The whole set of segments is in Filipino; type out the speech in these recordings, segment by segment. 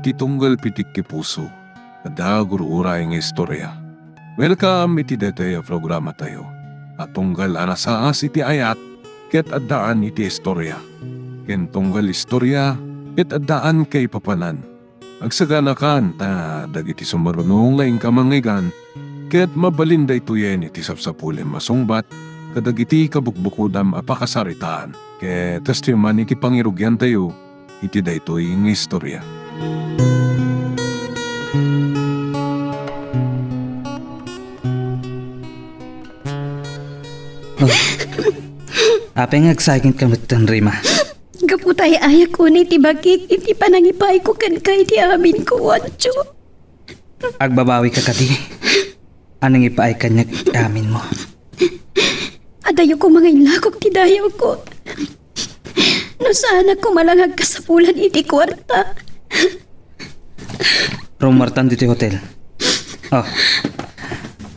iti tunggal pitik ki puso. Ada gurura yung istorya. Welcome iti detaya programa tayo. At tunggal anasaas iti ayat, ket addaan iti istorya. Ken tunggal istorya, ket addaan kay papanan. Agsaganakan ta dagiti sumarunong laing kamangigan, ket mabalinda ituyen iti sapsapulen masungbat, kadagiti kabukbukudam apakasaritaan. Ket testiman iti pangirugyan tayo, iti daytoy ng istorya. Apeng agsakin kamutan, Rima. Kaputay ayak ko ni tibagik, iti panangipay ko kan kay ti amin ko, Wancho. Agbabawi ka kadi. Anong ipaay kanyag amin mo? Adayo ko mga inlakok ti dayaw ko. No sana ko malangag kasapulan iti kwarta. Rumartan dito hotel. Oh.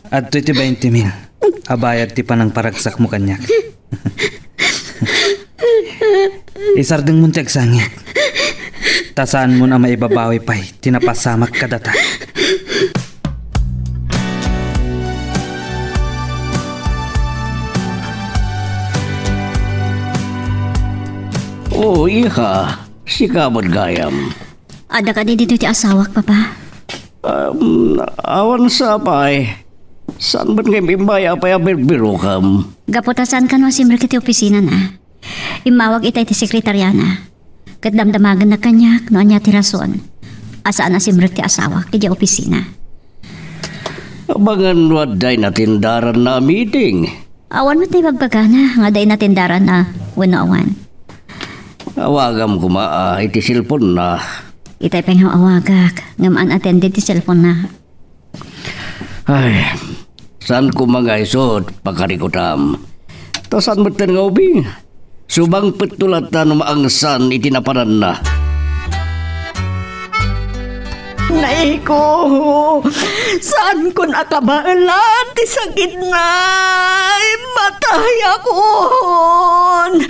Adto iti 20,000. Abayad ti panang paragsak mo kanyak. Isardeng mo tiyag sangit. Tasaan mo na maibabawi pa'y tinapasamak kadata. Oh, iha. Si Kamod Gayam. Ada ka di dito ti asawak, Papa? Awan sa apay. Saan ba't kayo bimbay apay abirbiro kam? Gaputasan ka no simmer kiti opisina na. Imawag itay ti sekretaryana. Kat damdamagan na kanyak no anya ti rason. Asaan na simmer ti asawak iti opisina. Abangan waday na tindaran na meeting. Awan mo tayo pagpagana nga day na tindaran na wano-awan. Awagam kumaa iti silpon na. Itay pang awagak ngamaan attended ti cellphone na. Ay, saan ko mga isot pakarikutam? To saan mo nga ubing? Subang petulatan maangsan itinaparan na. Naiko, saan ko nakabaalan ti sakit na matay akon.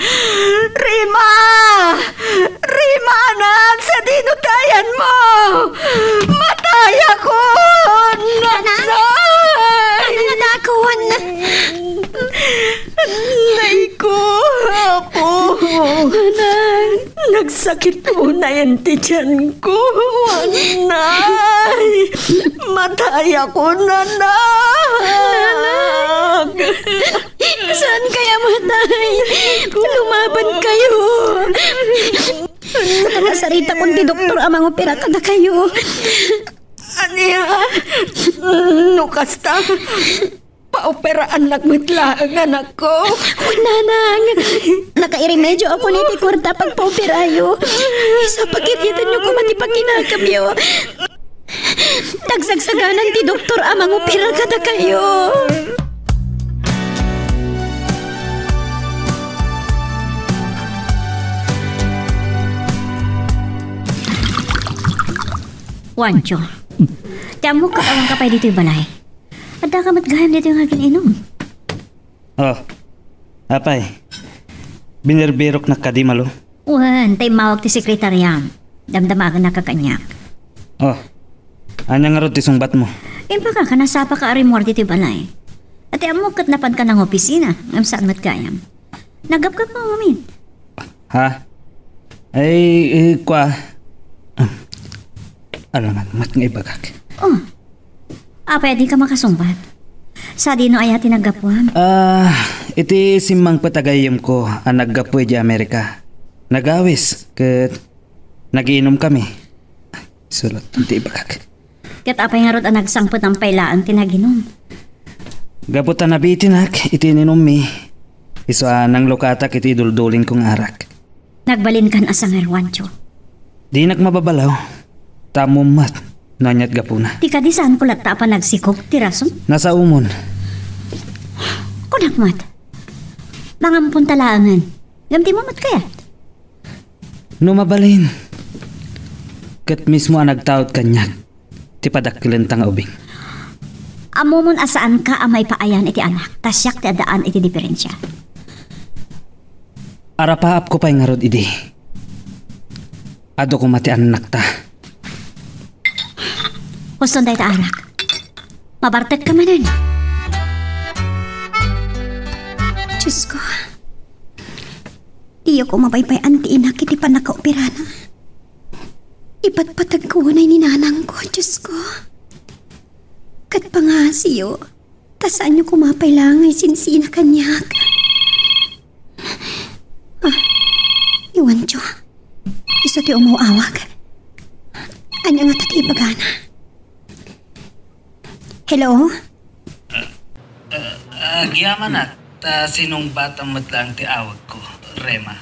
Rima! Rima anak, sa dinutayan mo! Matay akon! Nanakon! Naiko, apo! Nagsakit po na yan ti tiyan ko, anay! Matay ako, nanak! Saan kaya matay? Lumaban kayo! Nakasarita kong di doktor amang opera ka na kayo. Aniya, nukasta, paoperaan nagmitla ang anak ko. Nanang, nakairimedyo ako ni ti kwarta pag paoperayo. Isa pagkiritan nyo ko matipakinakabyo. Tagsagsaganan ti doktor amang opera ka na kayo. Wancho, tiyamo ka awang kapay dito yung balay. Ada ka matgaham dito yung aking inom. Oh. Apay. Binerbirok na kadimalo. Wan, tay mawag ti sekretaryan. Damdamagan na kakanyak. Oh. Anyang nga ro ti sungbat mo? Impa ka, kanasapa ka arimor dito yung balay. At tiyamo kat napan ka ng opisina. Ang saan matgayam. Nagap ka pa, mamin. Ha? Ay, kwa. Alangan, mat nga ibagak. Oh, pwede ka makasumbat. Sa dino ay atin naggapuan. Iti simang patagayam ko ang naggapoy di Amerika. Nagawis, kat nagiinom kami. Sulat, hindi ibagak. Kat apay nga rod ang nagsangpot ng pailaan tinaginom. Gaputan na bitinak, iti ninom mi. Iso nang lukatak iti duldulin kong arak. Nagbalin kan asang erwancho. Di nagmababalaw. Tamumat, nanyat gapuna. Di ka di saan ko lagta pa nagsikog, tirason? Nasa umon. Kunakmat. Mangampun talangan. Gamti mo mat kaya? Numabalin. Kat mismo ang nagtaot kanyak. Ti padakilan tang ubing. Amumon asaan ka amay paayan iti anak. Tasyak ti adaan iti diferensya. Arapaap ko pa'y nga rod idi. Ado ko mati anak ta. Puston tayo taarak. Mabartet ka manan. Diyos ko. Diyo ko mabaybayan ti inak iti pa nakaopirana. Ipatpatag ko na ninanang ko, Diyos ko. Kat pa nga siyo, tasaan niyo kumapay sinsina kanyak. Iwan Diyo. Iso ti umuawag. Anya nga tati ibagana. Hello? Giyaman na. Sinong batang matlang ti awag ko, Rema.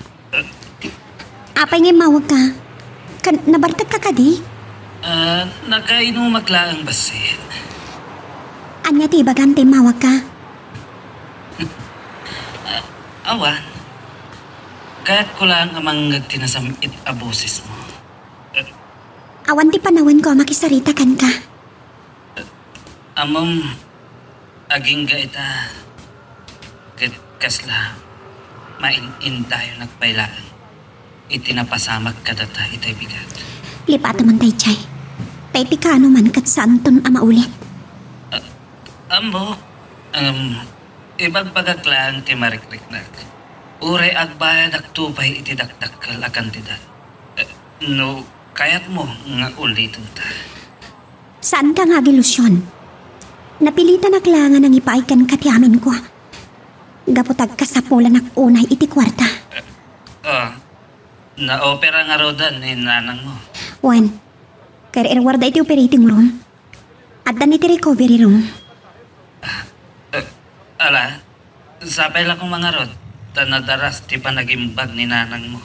Apay ngay mawag ka. Nabartag ka kadi? Nagkainom maglaang basit. Anya ti ibagan ti mawag ka? Awan. Kaya't ko lang amang tinasamit aboses mo. Awan ti panawan ko makisarita kan ka. Amom, aging ga ita. Kasla, main-in tayo nagpailaan. Itinapasamak ka data itay bigat. Lipata man tay chay. Tay pikano man kat santon ama ulit. Amo, ibagbagak lang ti marikrik-nak. Uray agbayad ak tupay iti dakdakkel akan tida. No, kayat mo nga ulitin ta. Saan ka nga gilusyon? Napilitan aklangan ang ipaikan katiamin ko. Gapotag kasapulan ak unay iti kwarta. Na-opera nga rodan ni nanang mo. Wan, kaya irwarda iti operating room. At dan iti recovery room. Ala, sapay lang kong mga rod. Tanadaras ti panagimbag ni nanang mo.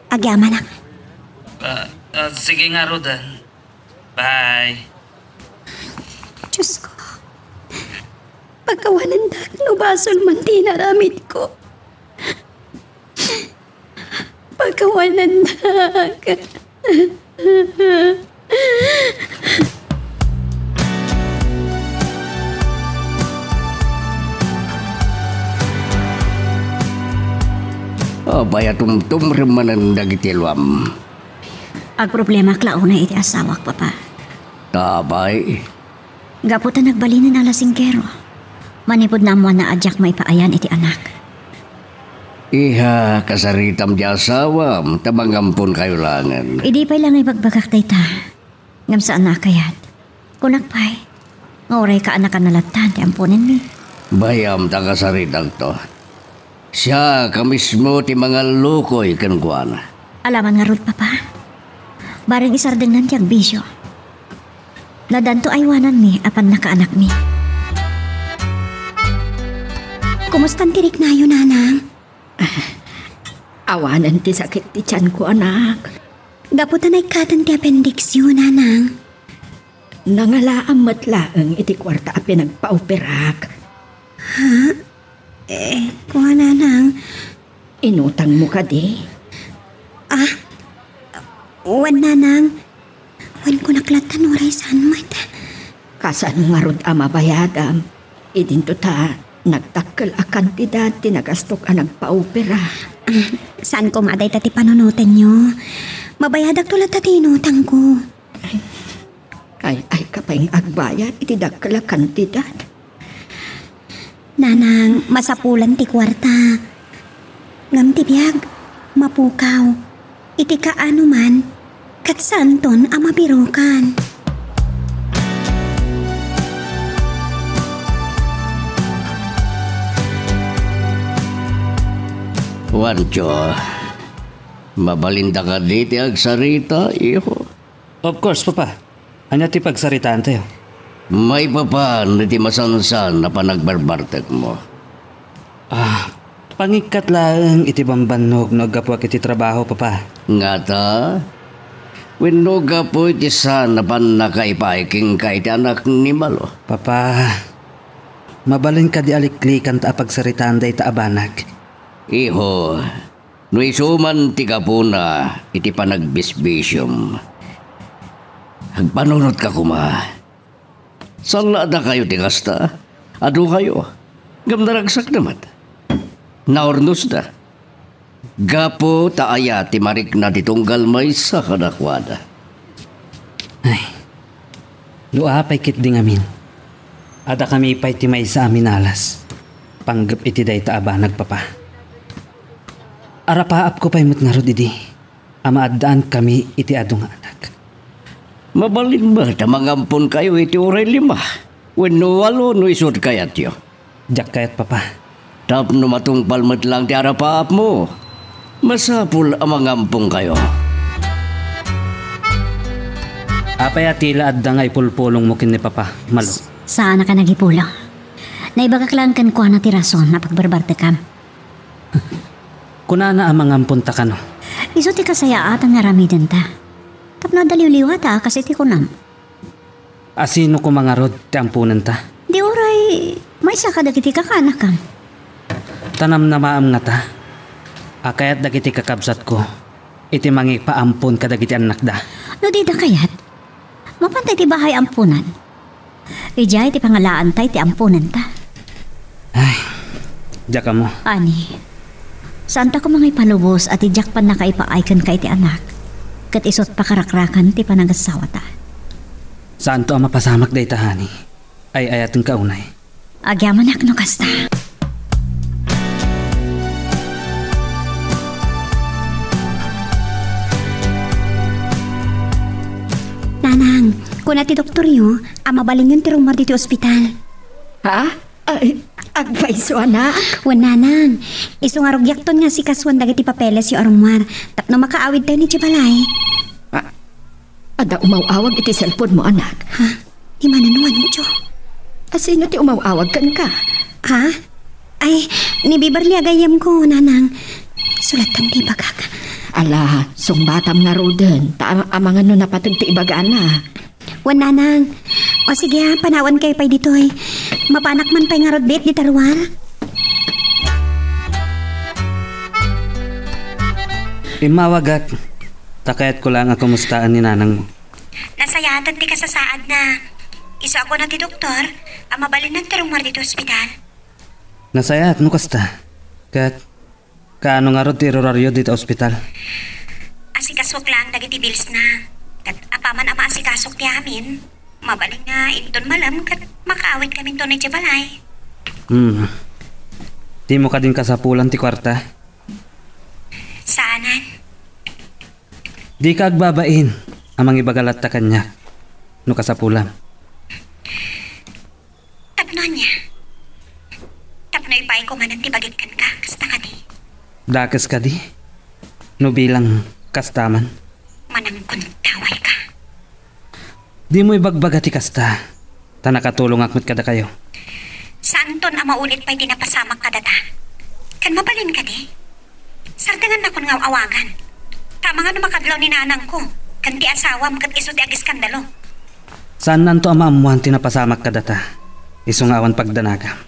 Agyaman ak. Sige nga rodan. Bye. Diyos ko. Pagkawanan dak no basol man tinaramit ko. Pagkawanan dak. Abaya tumtum remanan dagiti luam. Ag problema klauna iti asawak, papa. Tabay. Gaputa nagbalinan na lasingkero. Manipod na mo na adyak may paayan iti anak. Iha, kasaritam di asawam, tabangampun kayo langan. Idi pa'y lang ibagbagak tayo ta. Ngam sa anak kayat. Kunak pa'y. Ngauray ka anak ka nalatan, ti ampunin mi. Bayam ta kasaritang to. Siya ka mismo ti mga lukoy kankuana. Alaman nga rod, papa. Barang isardengan tiyag bisyo. Nadanto aywanan mi, apan nakaanak mi. Kumustan tirik na yun, nanang? Awanan ti sakit ti tiyan ko, anak. Gaputan ay katan ti appendix yun, nanang. Nangalaang matlaang iti kwarta a pinagpauperak. Kuha, nanang. Inutang mo ka di. Wan, nanang. Wan ko naklatan oray saan mat. Kasan nga rod ama bayadam. Idinto ta, nagtakkel a kantidad ti nagastok a nagpaupera. Saan ko maday tati panunutan nyo? Mabayadag tulat tati inutang ko. Ay kapay agbayad iti dakkel a kantidad. Nanang, masapulan ti kwarta. Ngam ti biyag, mapukaw. Iti kaano man, kat santon ang mabirukan. Wancho, mabalinda ka diti agsarita, iho. Of course, papa. Anya ti pagsaritaan tayo. May papan iti masansan na panagbarbartek mo. Pangikat lang iti bambanog no agapwak iti trabaho, papa. Nga ta, wenno gapo iti san na pan nakaipaiking ka iti anak ni Malo. Papa, mabalin ka di aliklikan ta pagsaritaan da ita abanag. Iho, no isuman ti kapuna iti panagbisbisyom. Agpanunot ka kuma. Sala da kayo ti kasta. Ado kayo. Gamdaragsak naman. Naornos na. Gapo taaya ti marik na titunggal may sa kadakwada. Luapay kit di ngamin. Ada kami pa'y timay sa amin alas. Panggap iti day taaba nagpapa. Arapaap ko pa'y mutngarod idi. Amaadaan kami iti adong anak. Mabalin ba tamangampon kayo iti oray 5? Wenno 8 no isod kayat yo. Jak kayat papa. Tapno matungpal mat lang ti arapaap mo. Masapul amangampong kayo. Apay atila adda nga ipulpulong mo kin ni papa. Malo. Saan na ka nagipulong? Naibagaklaan kan kuha na ti rason na pagbarbarte kam. Kunana amang ampunta ka no. Iso ti kasayaatan nga ramiden ta. Tapno daliw-liwa ta kasi ti kunam. Asino ko mga rod ti ampunan ta. Di oray, may saka dagiti kakanak kam. Tanam na maam nga ta. Akayat dagiti kakabsat ko. Iti mangi paampun kadagiti anak da. No di da kayat. Mapantay ti bahay ampunan. Ijay ti pangalaan tay ti ampunan ta. Ay, jaka mo. Ani, saan ta ko mga ipalubos at ijak pan nakaipa-icon ka iti anak. Kat isot pakarakrakan ti panagasawa ta. Saan to ang mapasamak day tahani? Ay ayatong kaunay. Agyaman ak no kasta. Nanang, kuna ti doktor yo, mabalin yung ti rumor dito ospital. Ha? Ay, agpaiso anak. Wan nanang, iso nga rugyakton nga si kaswan dagiti papeles yung arumar. Tapno makaawid tayo ni Chibalay. Ada umawawag iti cellphone mo anak. Ha? Di mananuan mo, Jo? Asino ti umawawag kan ka? Ha? Ay, ni Bibarli agayam ko, nanang. Sulatan di bagag. Ala, sungbatam nga roden. Amangan no napatag ti ibagana. Wan nanang. O sige ha, panawan kayo pa'y dito eh. Mapanak man pa'y nga rodbit di tarwal. Imawagat. Takayat ko lang ang kumustaan ni nanang mo. Nasayatan ti kasasaad na. Iso ako na ti doktor, mabalin ng tarumar dito ospital. Nasayat mo kasta. Kat, kaano nga rod ti roraryo dito ospital? Asikasok lang dagiti bills na. Kat apaman ama asikasok ti amin. Mabaling nga inton malam kat makaawit kami to ni Chibalay. Di mo ka din kasapulan ti kwarta? Saanan? Di ka agbabain amang ibagalat ta kanya no kasapulan. Tapno niya. Tapno ipay ko man ang tibagit kan ka. Kasta ka di. Dakas ka di? No bilang kastaman? Manang kuntaway ka. Di mo ibagbaga ti kasta. Ta nakatulong akmat kada kayo. Saan ton maulit pa'y dinapasamak ka data? Kan mabalin ka di? Sardangan na kun nga awagan. Tama nga na makadlaw ni nanang ko. Kan ti asawam kat iso ti agis skandalo. Saan nanto ang maamuhan tinapasamak ka data? Isong awan pagdanaga.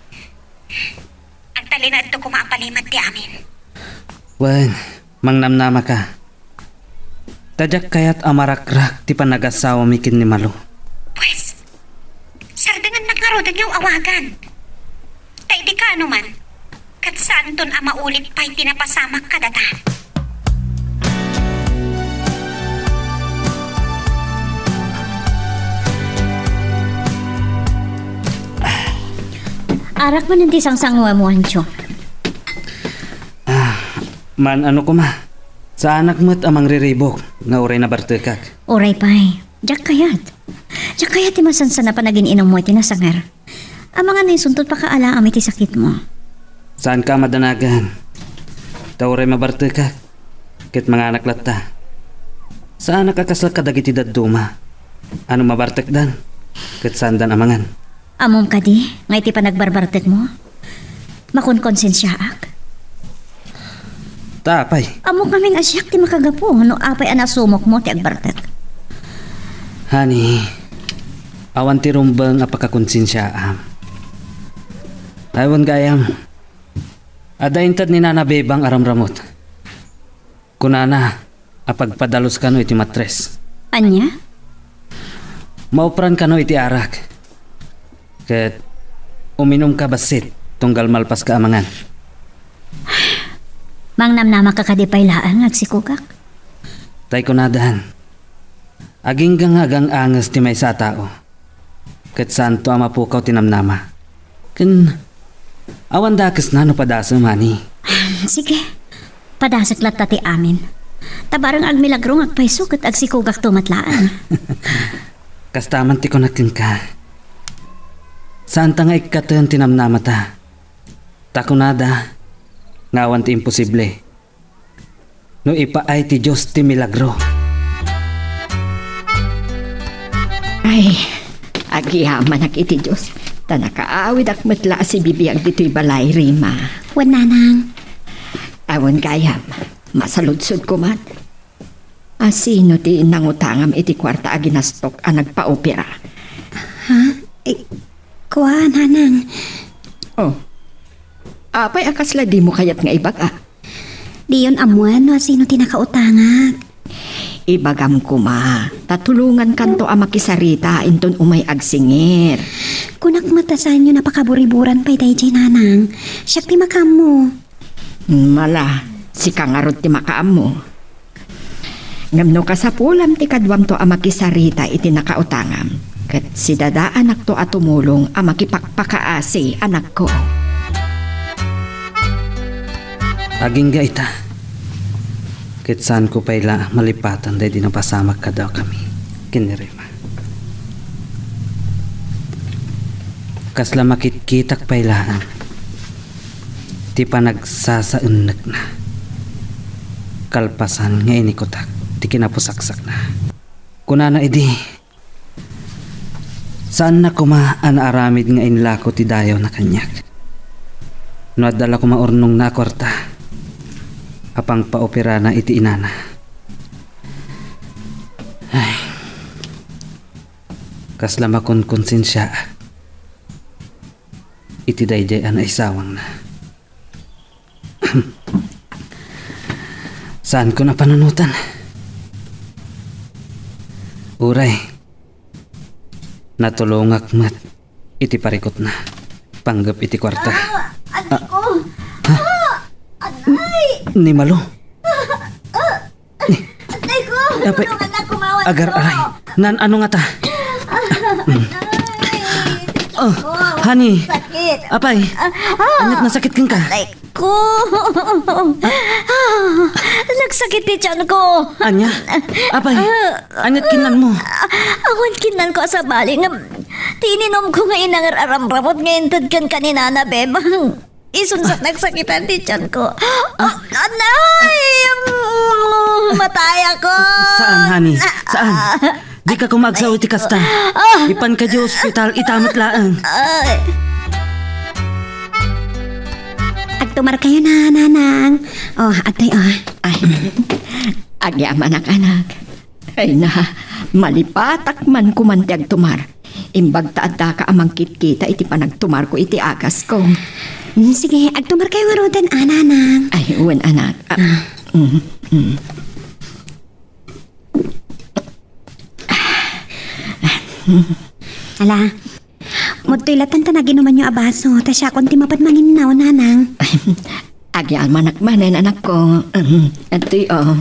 Ang tali na ito kumaapalimat ti amin. Wen, mangnamnama ka. Tadyak kayat amarakrak ti panagasawa mikin ni Malo. Pues, sardangan na nga rodan yung awagan. Tay di ka man. Kat saan ton maulit pa'y tinapasamak ka data? Arak man hindi sang-sangwa mo, Ancho. Man ano ko ma? Sa anak mo't amang riribok nga uray na bartekak. Oray pa'y. Diyak kayat. Diyak kayat ti masansa na panagin inom mo iti nasangar. Amang ano yung suntot pa kaala amit ti sakit mo. Saan ka madanagan? Ta uray mabartekak. Kit mga anak latta. Saan nakakasal ka dagiti dadduma? Ano mabartek dan? Kit saan dan amangan? Amom ka di, nga iti panagbarbartek mo. Makunkonsensyaak. Tapay. Amo kaming asyak ti makagapo, no apay anasumok mo ti agbartek. Honey, awan ti rumbang apakakonsensyaam. Taiwan gayam. Ada intad ni Nana Bebang aramramot. Kunana, apagpadalos ka no iti matres. Anya? Maupran ka no iti arak. Ket uminom ka basit tunggal malpas ka amangan. Mangnamnama ka kadipay laang agsikugak. Tay kunadahan. Aging gangagang angas ti may sa tao. Ket santo ama pukaw tinamnama. Ken awan dakes na no padasa mani. Sige, padasag lang tati amin. Tabarang ag milagro agpaiso ket agsikugak tumatlaan. Kastaman ti ko nakin ka. Saan ta nga ikatan tinamnama ta? Takunada, ngawan ti imposible. No ipaay ti Diyos ti milagro. Ay, agiyaman ak iti Diyos. Tanakaawid ak matla si bibiyag dito'y balay, Rima. Wan nanang. Awan gayam, masaludsod ko man. Sino ti nangutangam iti kwarta aginastok ang nagpa-opera? Kuha nanang. Oh, apay akasla di mo kayat nga ibaga. Di yun amuan no sino tinakautangag. Ibagam ko ma, tatulungan kanto ang makisarita inton umay agsingir. Kunak matasan nyo napakaburiburan pa'y tayo dyan nanang. Siyak ti makam mo. Mala, si kangarot ti makaam mo. Ngamno ka sa pulam ti kadwam to ang makisarita iti nakautangam. Kat si dada anak to at tumulong ang makipakpakaasi anak ko. Aging ga ita. Ket saan ko payla malipatan day di napasamak ka daw kami. Kinirima. Kasla makitkitak paylaan. Ti pa nagsasaunak na. Kalpasan nga inikotak. Ti kinapusaksak na. Kunana idi. Saan na kuma anaaramid nga inlako ti dayaw na kanyak. Noadala ko maurnong na kwarta. Apang paopera na iti inana. Ay. Kasla makon konsensya. Iti dayjay ana isawang na. Saan ko na panunutan? Uray. Natulungak mat. Iti parikot na. Panggap iti kwarta. Anak ko! Ni Malo. Atay ko! Apay, Tulungan na kumawan agar ko. aray. Nan ano nga ta? Oh, honey. Sakit. Apay. Anyat na sakit king ka. Atay ko! Nagsakit ti tiyan ko. Anya? Apay. Anyat kinan mo. Awan kinan ko sa bali nga tininom ko nga inangar aramramot ngayon tad kan kanina na bebang. Isunsak nagsakitan ti tiyan ko. Anay! Matay ako! Saan, honey? Saan? Di ka kumagsaw iti kasta. Ipan ka di ospital, itamat laang. Agtumar kayo na, nanang. Oh, atay, oh. Ay, agyaman anak. Ay na, malipatak man kumantiag tumar. Imbag taadda ka amang kitkita iti panagtumar ko iti agas ko. Sige, agtumar kayo nga rodan, nanang. Ay, uwan anak. Ala, mutulatan ta naginuman yung abaso, ta siya kung timapad maninaw, nanang. Agyal manak manen anak ko. Ati oh.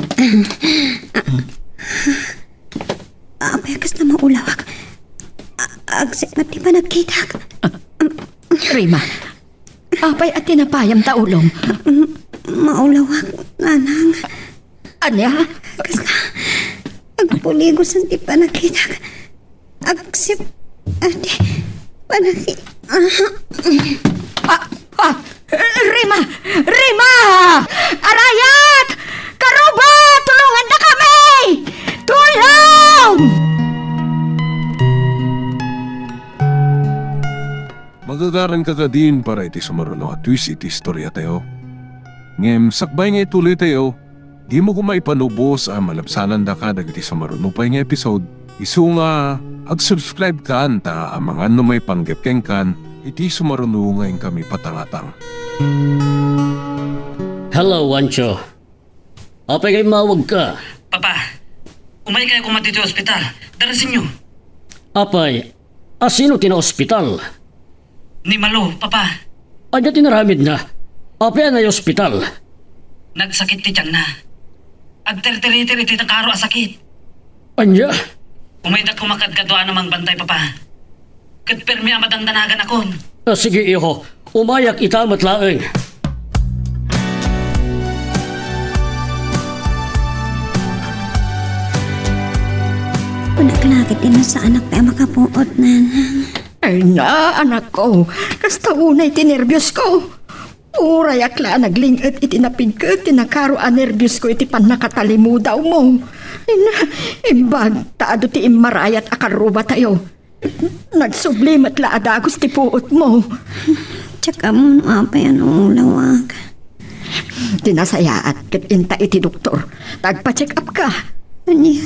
Apayakas na maulawak. Agsik na di pa nagkitak. Rima, apay at tinapayam taulong. Maulawak, nanang. Anya? Kas na, agpuligos ang di pa nagkitak. Agsip, ati, panaki. Rima! Rima! Arayat! Karuba! Tulungan na kami! Tulong! Magagaran ka ka din para iti sumaruno at twist iti istorya tayo. Ngem, sakbay nga ituloy tayo, di mo kumaipanubos ang malapsanan da ka dagiti sumaruno pa nga episode. Isu nga, ag-subscribe ka anta ang mga may panggepkeng kan, iti sumaruno ngayon kami patangatang. Hello, Wancho. Apay kayo mawag ka. Papa, umay kayo kumati sa ospital. Darasin nyo. Apay, asino tina-ospital? Ni Malo, Papa. Anya tinaramid na. Apay na yung ospital. Nagsakit ti tiyan na. Agter-teriter iti nakaro a sakit. Anya? Umay da kumakad ka doon namang bantay, Papa. kat permi amadandanagan akon. Sige iho, umayak ita matlaeng. Panaglagit din sa anak tayo makapuot, nanang. Ay na, anak ko. Kasta unay tinervyos ko. Uray akla naglingit iti napigkat, tinakaro a nervyos ko iti panakatalimudaw mo. Ina, imbag, taado ti imarayat akaruba tayo. Nagsublimat la adagos ti puot mo. Tsaka mo apay anong lawag. Tinasayaat kat inta iti doktor. Tagpa-check up ka. Anya,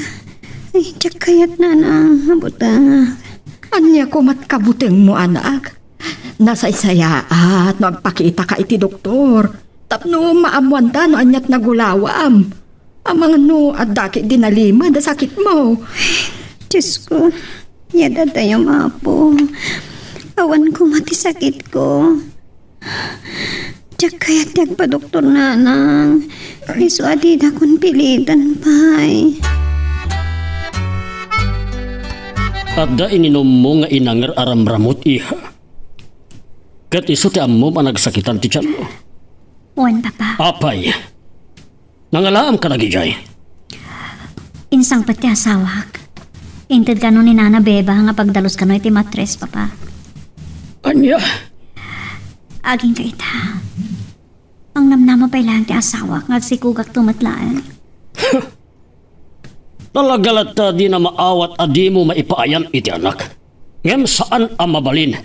ay tsakayat nanang habutang. Anya ko matkabuteng mo, anak. Nasaysayaat, magpakita ka iti doktor. Tapno maamuan ta no anyat nagulawam. Amang no at daki dinalima da sakit mo. Diyos ko, yada tayo mapo. Awan ko mati sakit ko. Tsakayat nagpa doktor nanang. Iso adida kong pilitan pa'y. Adda ininom mo nga inanger aramramot iha. Kat iso ti ammo managsakitan ti tiyan mo. Wan, papa. Apay. Nangalaam ka nagijay. Insang pati asawak. Inted ka nun ni Nana Beba nga pagdalos ka no iti matres, papa. Anya? Aging ka ita. Ang namnama pa'y lang ti asawak nga sikugak tumatlaan. Talagalat di na maawat adi mo maipaayan iti anak. Ngem saan ang mabalin?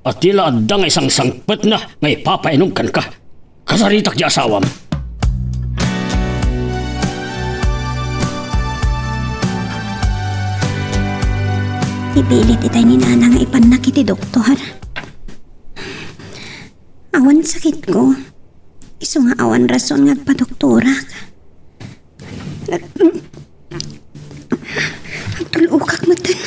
At tila adda nga isang sangpet na nga ipapainom kan ka. Kasaritak di asawam. Ipilit itay ni Nana nga ipanak iti doktor. Awan sakit ko. Iso nga awan rason nga padoktorak. Tulukak matan.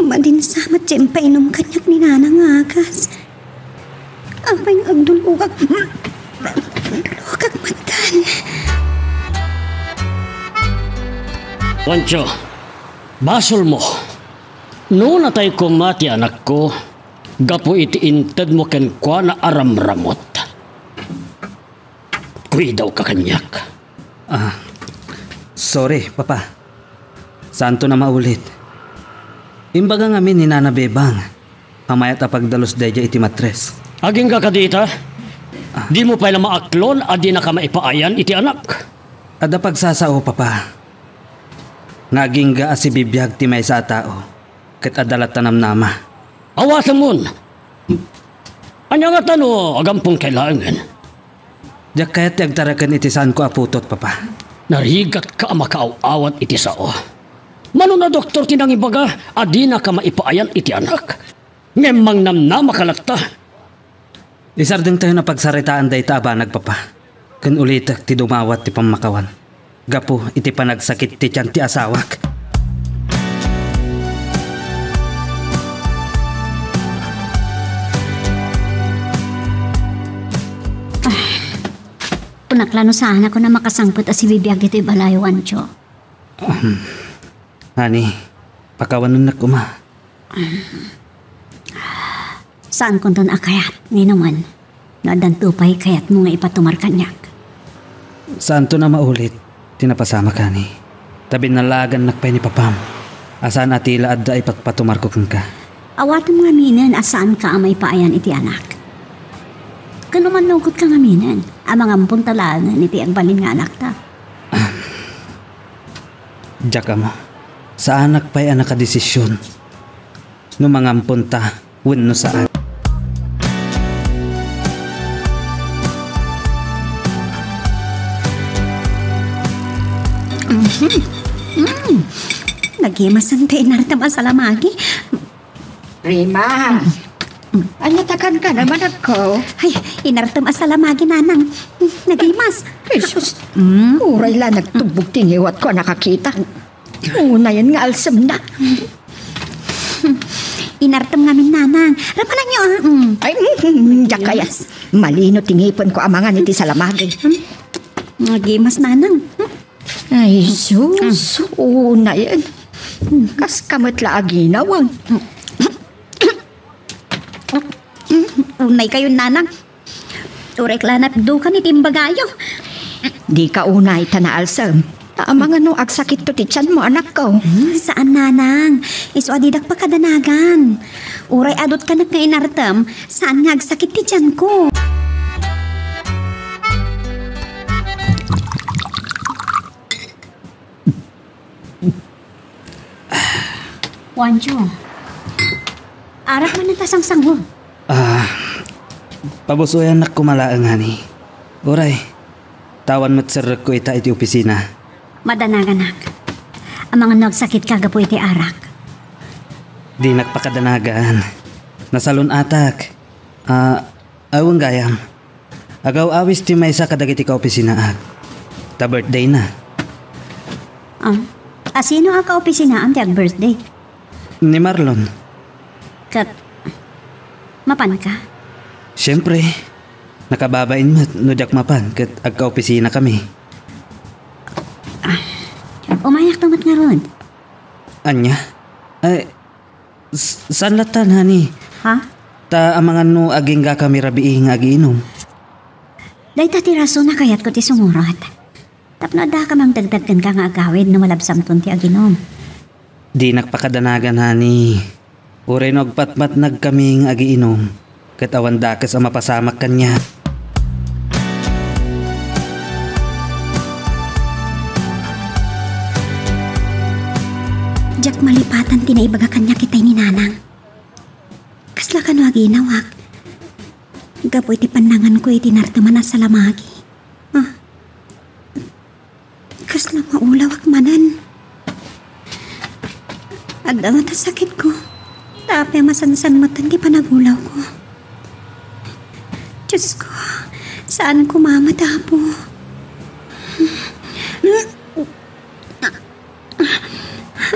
Madinsa matsempa inom kanyak ni Nana nga agas. Apay nga agdulukak. Tulukak matan. Wancho, basol mo. Noon na tayo kumati anak ko, gapo iti inted mo ken kwa na aramramot. Kuy daw ka kanyak. Sorry, papa. Santo na maulit. Imbaga nga min ni Nana Bebang. Pamayat a pagdalos dayja iti matres. Aging ka kadita? Di mo pala maaklon adi na ka maipaayan iti anak. Ada pagsasao, papa. Naging ga si bibiyag ti may sa tao. Kat adalat tanam nama. Awasan mon! Anya nga tano agampong kailangan. Diyak kaya't yagtarakan iti saan ko aputot, papa. Narigat ka makaaw-awat iti sao. Mano na doktor tinangibaga, adi na ka maipaayan iti anak. Ngemang namnama kalata. Isardeng tayo na pagsaritaan day taabanag, papa. Kun ulit ti dumawat ti pamakawan. Gapo iti panagsakit ti tiyan ti asawak. Punaklano sana ko na makasangpot si bibiyag ito'y balayo, Wancho. Hani, pakawanon na kuma. Saan kung doon akayat, ni naman? Nadantupay kayat mo nga ipatumar kanyak. Saan to na maulit? Tinapasama ka ni. Tabi nalagan nakpay ni papam. Asaan atila adda ay patpatumar ko kang ka. Awatan mo aminin asaan ka amay paayan iti anak. Kanuman lungkot kang aminin. Amang ampun talangan iti ang balin nga anak ta. Diyak mo. Sa anak pa'y anak ka desisyon. Numangampun ta, wun no saan. Nagimasan tayo narita masalamagi. Rima, anyatakan ka naman ako. Ay, inarita masalamagi nanang. Nagimas. Jesus, uray la nagtubog tingiwat ko nakakita. Una yan nga alsam na. Inartam ngamin nanang. Ramalan nyo Ay, diyak kayas. Malino tingipon ko amangan iti salamagi. Nagimas nanang. Ay, sus, una yan. Kas kamatla aginawang. Unay kayo nanang. Urek lanap do ka ni timbagayo. Di ka unay tanaalsam. Taamang ano agsakit to ti tiyan mo anak ko. Saan nanang? Iso adidak pa kadanagan. Uray adot ka na nga inartam. Saan nga agsakit ti tiyan ko? Wanjo. Arak man ang tasang-sang mo. Pabusuyan nak kumalaang hani. Uray, tawan mo't sarag ko ita iti opisina. Madanagan nak. Ang mga nagsakit kagapo iti arak. Di nakpakadanagan. Nasalon atak. Awang gayam. Agaw awis ti may sa kadagiti ka opisina ak. Ta birthday na. Sino ang ka-opisinaan ti ag-birthday? Ni Marlon. Kat, mapan ka? Siyempre, nakababain mo't nudyak mapan kat agka-opisina kami. Umayak tumat nga ron. Anya? Ay, saan latan hani? Ha? Ta amangan no aging ga kami rabiing agiinom. Day ta ti raso na kayat ko ti sumurat. Tapno da ka mang dagdaggan ka nga agawid na malabsam ton ti aginom. Di nakpakadanagan hani. Uray no agpatmat nagkaming agiinom. Kat awan dakas ang mapasamak kanya. Diyak malipatan tinaibaga kanya kitay ni nanang. Kasla ka no aginawak. Gapo iti pandangan ko iti nartaman na salamagi. Kasla maulawak manan. Agdama ta sakit ko. Tapi masansan matan di panagulaw ko. Diyos ko, saan ko mamatapo?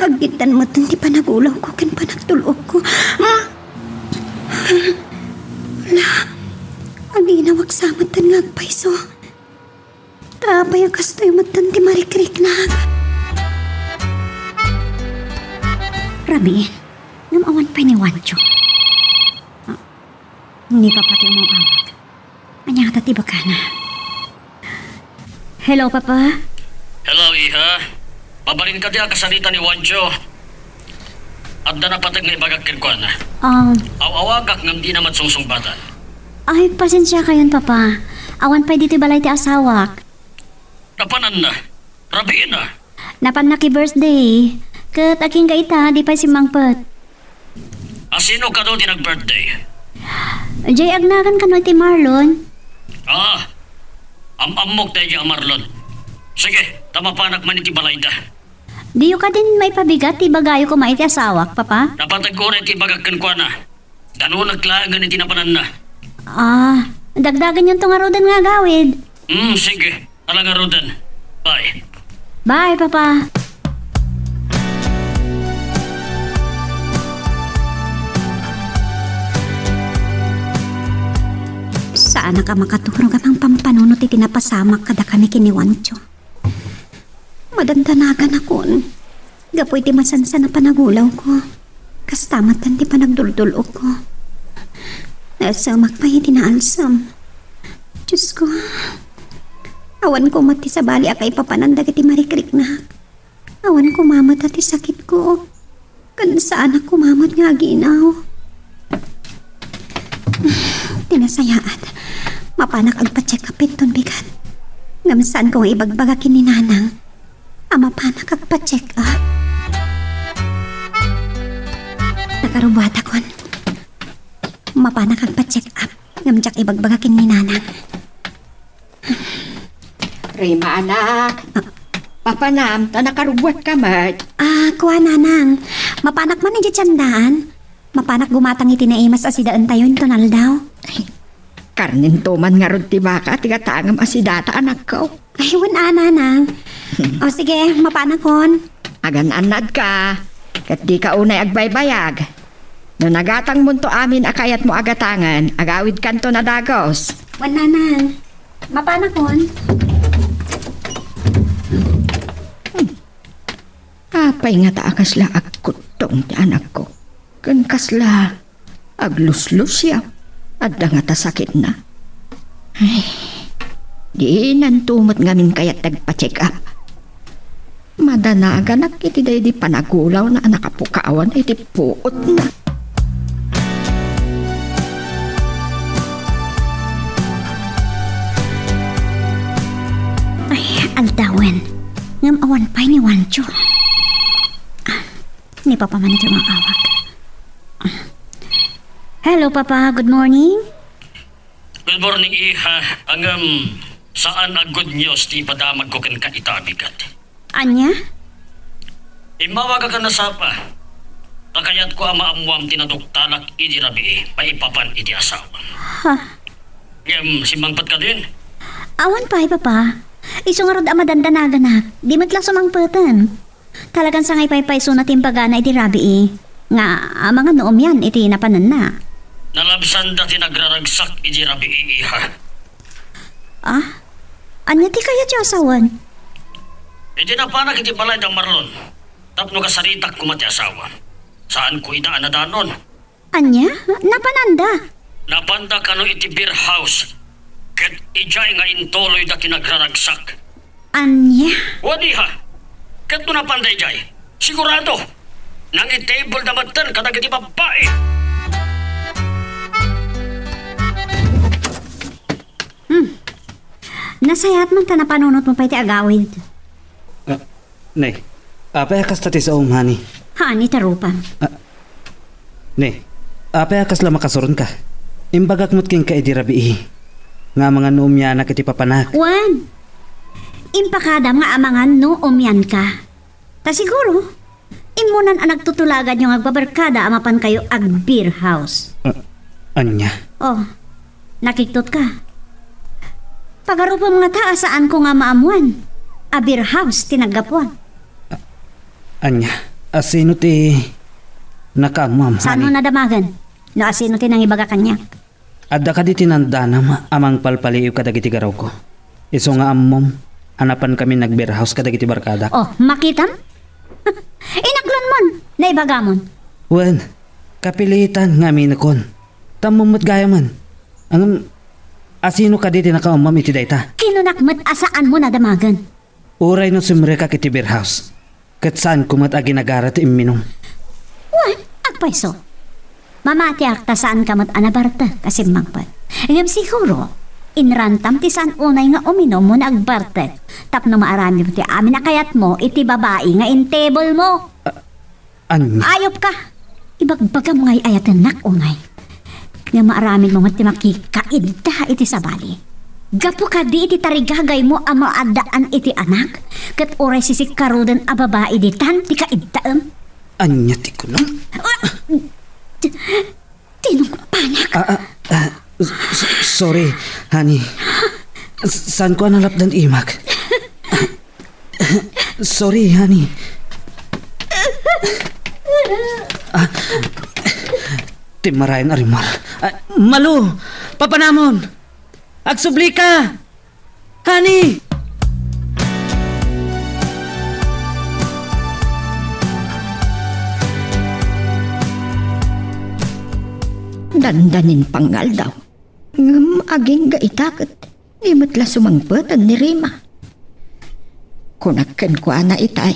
Agitan mo tan di panagulaw ko ken panagtulog ko. Wala. Aginawag sa matan nga agpaiso. Tapay ang kastoy matan di marikrik na. Rabi, namawan pa ni Wancho. Hindi pa pati umawawag. Anya ka tatiba ka na. Hello, Papa? Hello, Iha. Pabalin ka diya kasalita ni Wancho. At na napatag na ibagak ko na. Awawagak ngam di naman sungsungbatan. Ay, pasensya kayon, Papa. Awan pa dito balay ti asawak. Napanan na. Rabiin na. Napan na ki birthday. Kat aking gaita, di pa si Mangpet. Asino ka daw di nag-birthday? Jay, agnagan ka no ti Marlon. Amok tayo ang Marlon. Sige, tamapanak man iti balayda. Diyo ka din may pabigat, ti bagayo ko maiti asawak, Papa? Napatag ko na iti bagakkan ko na. Gano'n naglaangan iti napanan na. Dagdagan yung tungarodan nga gawid. Sige. Alangarodan. Bye. Bye, Papa. Saan ka makaturog ang pampanunot iti napasamak kada kami kiniwancho. Madandanagan akon. Gapoy ti masansan na panagulaw ko. Kastamatan ti panagduldulog ko. Nasamak pa iti naalsam. Diyos ko. Awan ko mati sa bali akay papanandag iti marikrik na. Awan ko mamat ati sakit ko. Kan saan ako mamat nga ginaw. Tinasayaan. Mapanak agpa-check upin ton bigat. Ngamsaan ko nga ibagbagakin ni nanang. Mapanak agpa-check up. Nakarubata kon. Mapanak agpa-check up. Ngamjak ibagbagakin ni nanang. Rima anak. Papanam, nakarubuat ka mat. Kuha nanang. Mapanak man ang dyan. Mapanak gumatang iti na imas asidaan tayo yung tonal daw. Karnin to man nga ron ti baka, tigatangam asidata anak ko. Ay, wala nanang. O sige, mapanakon. Agan-anad ka. Kat di ka unay agbaybayag. No nagatang mo to amin akayat mo agatangan, agawid kanto na dagos. Wala nanang. Mapanakon. Apay nga ta kasla agkutong ti anak ko. Kan kasla agluslus siya. Adda nga ta sakit na. Ay, di nantumot ngamin kaya't nagpa-check up. Madanaga na kiti day di panagulaw na nakapukawan iti puot na. Ay, aldawen. Ngam awan pa'y ni Wancho. Ni Papa man ito mga awag. Hello, Papa. Good morning. Good morning, Iha. Saan ang good news ti padamag ko kan kaitabigat? Anya? Imawaga ka na sapa. Takayat ko amaamuam tinaduktalak idi rabi, maipapan idi asawa. Ha? Simangpat ka din? Awan pa'y, Papa. Iso nga rod amadandanaga na. Di matla sumangpatan. Talagang sangay paypay so na timpagana iti rabi nga mga noom yan iti napanan na. Nalabsan dati nagraragsak idi rabi, Iha. Ah? Anya ti kaya ti asawan? Iti napanak iti balay ng Marlon. Tapno ka saritak kumati asawa. Saan ko idaan na danon? Anya? Napananda? Napanda ka no iti beer house. Ket ijay nga intoloy dati nagraragsak. Anya? Wadi ha? Ket no napanda ijay? Sigurado. Nang i-table na matan kadag iti babae. Nasayat man ta napanunot mo pa iti agawid. Nay, apay akas tati sa umhani. Hani tarupan. Nay, apay akas la makasuron ka. Imbagak mo't king ka idirabi nga mga noomyan na kiti papanak. Wan. Impakadam nga amangan no umyan ka. Ta siguro, imunan ang nagtutulagan yung agbabarkada amapan kayo ag beer house. Anya? Oh, nakiktot ka. Pagarupa mga taas saan ko nga maamuan. A beer house tinagapuan. Anya? Asino ti nakamuam, Saan mo honey? nadamagan? No asino ti nang ibaga kanya? Adda ka di tinandanam amang palpaliw kadagiti garaw ko. Iso nga amom, hanapan kami nag-beer house kadagiti barkada. Oh, makitam? Inaglon mon, naibagamon. Wen, kapilitan nga minakon. Tamumot gaya man. Ang asino ka di tinakaumam iti dayta? Kinunakmat asaan mo nadamagan? Uray no sumre ka kiti beer house. Kat saan kumat agi nagarat iminom. Wan, agpaiso. Mamati akta saan kamat anabarta kasi magpat. Ngam siguro, inrantam ti saan unay nga uminom mo na agbartet. Tapno maarami mo ti amin na kayat mo iti babae nga in table mo. Anya? Ayop ka. Ibagbagam ngay ayatan nak unay. Nga maarami mo ti makikaidda iti sabali. Gapo ka di iti tarigagay mo ang maadaan iti anak. Kat oray sisik karudan a babae di tan ti kaiddaam. Anya ti ko no? Tinungpanak. Sorry, honey. Saan ko nalapdan imag? Sorry, honey. Timarayan arimar. Malu! Papanamon! Agsubli ka! Honey! Dandanin pangal daw. Ngam aging gaitakot. Di matla sumangpatan ni Rima. Kunakan ko ana itay.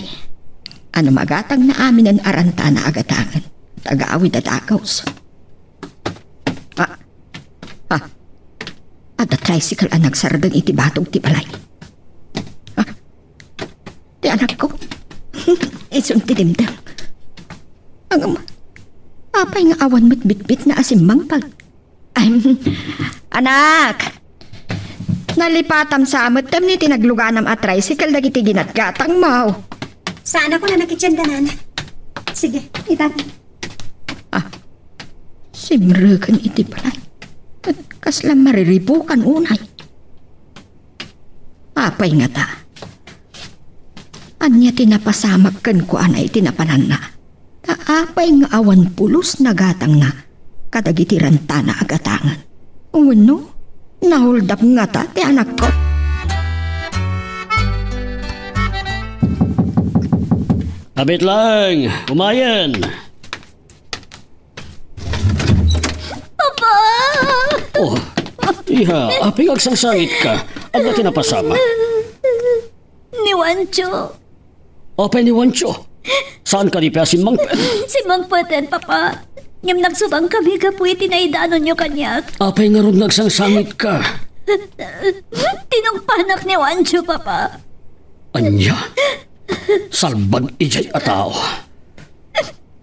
Ano magatang na amin ang aranta na agatangan. Tagaawid at akaws. At the tricycle ang nagsargang iti batog ti balay. Di anak ko. Isong tidimdam. Ang apay nga awan mo't bitbit na asimang pag. Anak! Nalipatam sa amot tam ni tinagluganam at tricycle dagiti ginatgatang mau. Saan ako na nakitsenda na? Sige, itapon. Simragan iti balay. At kaslang mariribukan unay. Apay nga ta. Anya tinapasamag kan ko anay tinapanan na. Apay nga awan pulos na gatang na. Kadagiti ranta na agatangan. Uno, nahuldap nga ta ti anak ko. Abit lang, kumayan. Papa! Oh, iha, aping agsangsangit ka. Ano tinapasama? Ni Wancho. Apay ni Wancho. Saan ka ni si Mangpet? Si Mang Peten, Papa. Ngam nagsubang kami ka po itinaidanon nyo kanyak. Apay nga ron nagsangsangit ka. Tinungpanak ni Wancho, Papa. Anya, salbag ijay atao.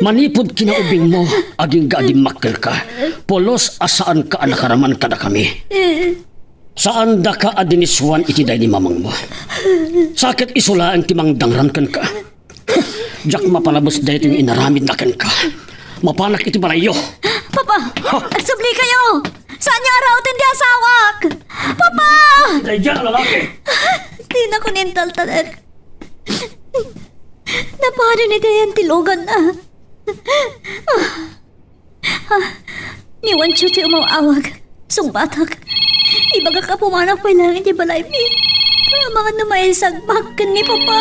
Manipod kinaubing mo, aging gadi makkel ka. Polos asaan ka anakaraman kada kami. Saan da ka adiniswan itiday ni mamang mo. Sakit isulaan timang dangran kan ka. Jak mapalabos dahil yung inaramid na kan ka. Mapanak iti balayo. Papa, agsubli kayo. Saan niya araw di asawak? Papa! Daya lalaki. Di na ko nintaltalag. Napano ni Dayan tilugan na. Ni Wancho ti umawawag. Sungbatak. Ibaga ka pumanak pa lang iti balay mi. Mga namay sagbak ni Papa.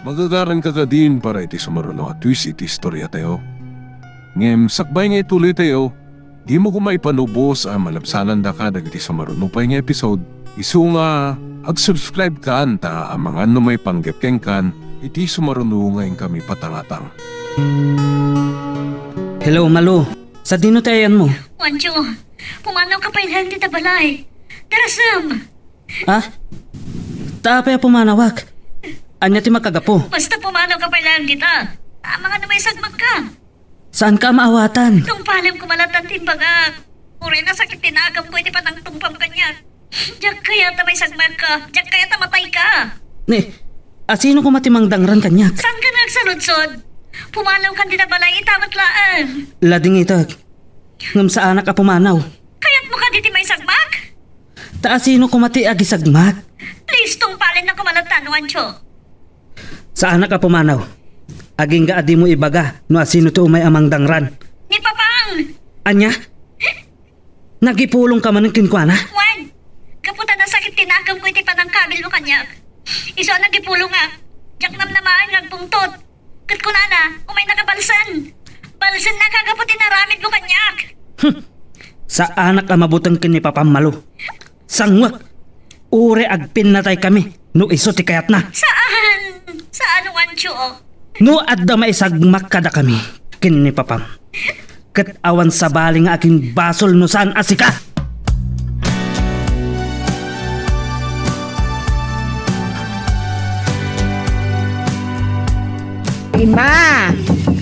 Magagaran ka ka din para iti sumaruno at twist iti istorya tayo. Ngem, sakbay nga ituloy tayo, di mo kumaipanubos ang malabsanan da ka dagiti sumaruno pa nga episode. Isu nga, ag-subscribe ka anta ang mga may panggepkeng kan, iti sumaruno ngayon kami patangatang. Hello, Malo. Sa dinutayan mo? Wancho, pumanaw ka pa ilang dita balay. Darasam! Ha? Taapay pumanawak. Anya ti makagapo. Basta pumanaw ka pa ilang dita. Mga namay sagmag ka. Saan ka maawatan? Nung palim kumalatan timbagak. Uri na sakit tinagam pwede pa nang tumpam kanya. Diyak kaya ta may sagmag ka. Diyak kaya ta matay ka. Ni, asino ko matimang dangran kanyak? Saan ka nagsaludsod? Pumanaw ka din na balay itamat laan. Lading itag. Ngam sa anak ka pumanaw. Kaya't mo ka diti may sagmag? Taasino ko mati agisagmat? Please tong palin na kumalatan, Wancho. Sa anak ka pumanaw. Aging gaadi mo ibaga no asino to umay amang dangran. Ni Papang! Anya? Nagipulong ka man ng kinkwana? Juan! Kaputa na sakit tinagam ko iti panang kabil mo kanyak. Iso ang nagipulong nga. Diyak namnamaan ngagpungtot. Kat ko na, umay nakabalsan. Balsan na kagaputin na ramid mo kanyak. Sa anak ka mabutang kin ni Papamalo. Sangwak! Ure agpin natay kami. No iso ti kayat na. Saan? Saan, Wancho? No adda maisagmak kada kami. Kin ni Papam. Kat awan sa baling aking basol no saan asika.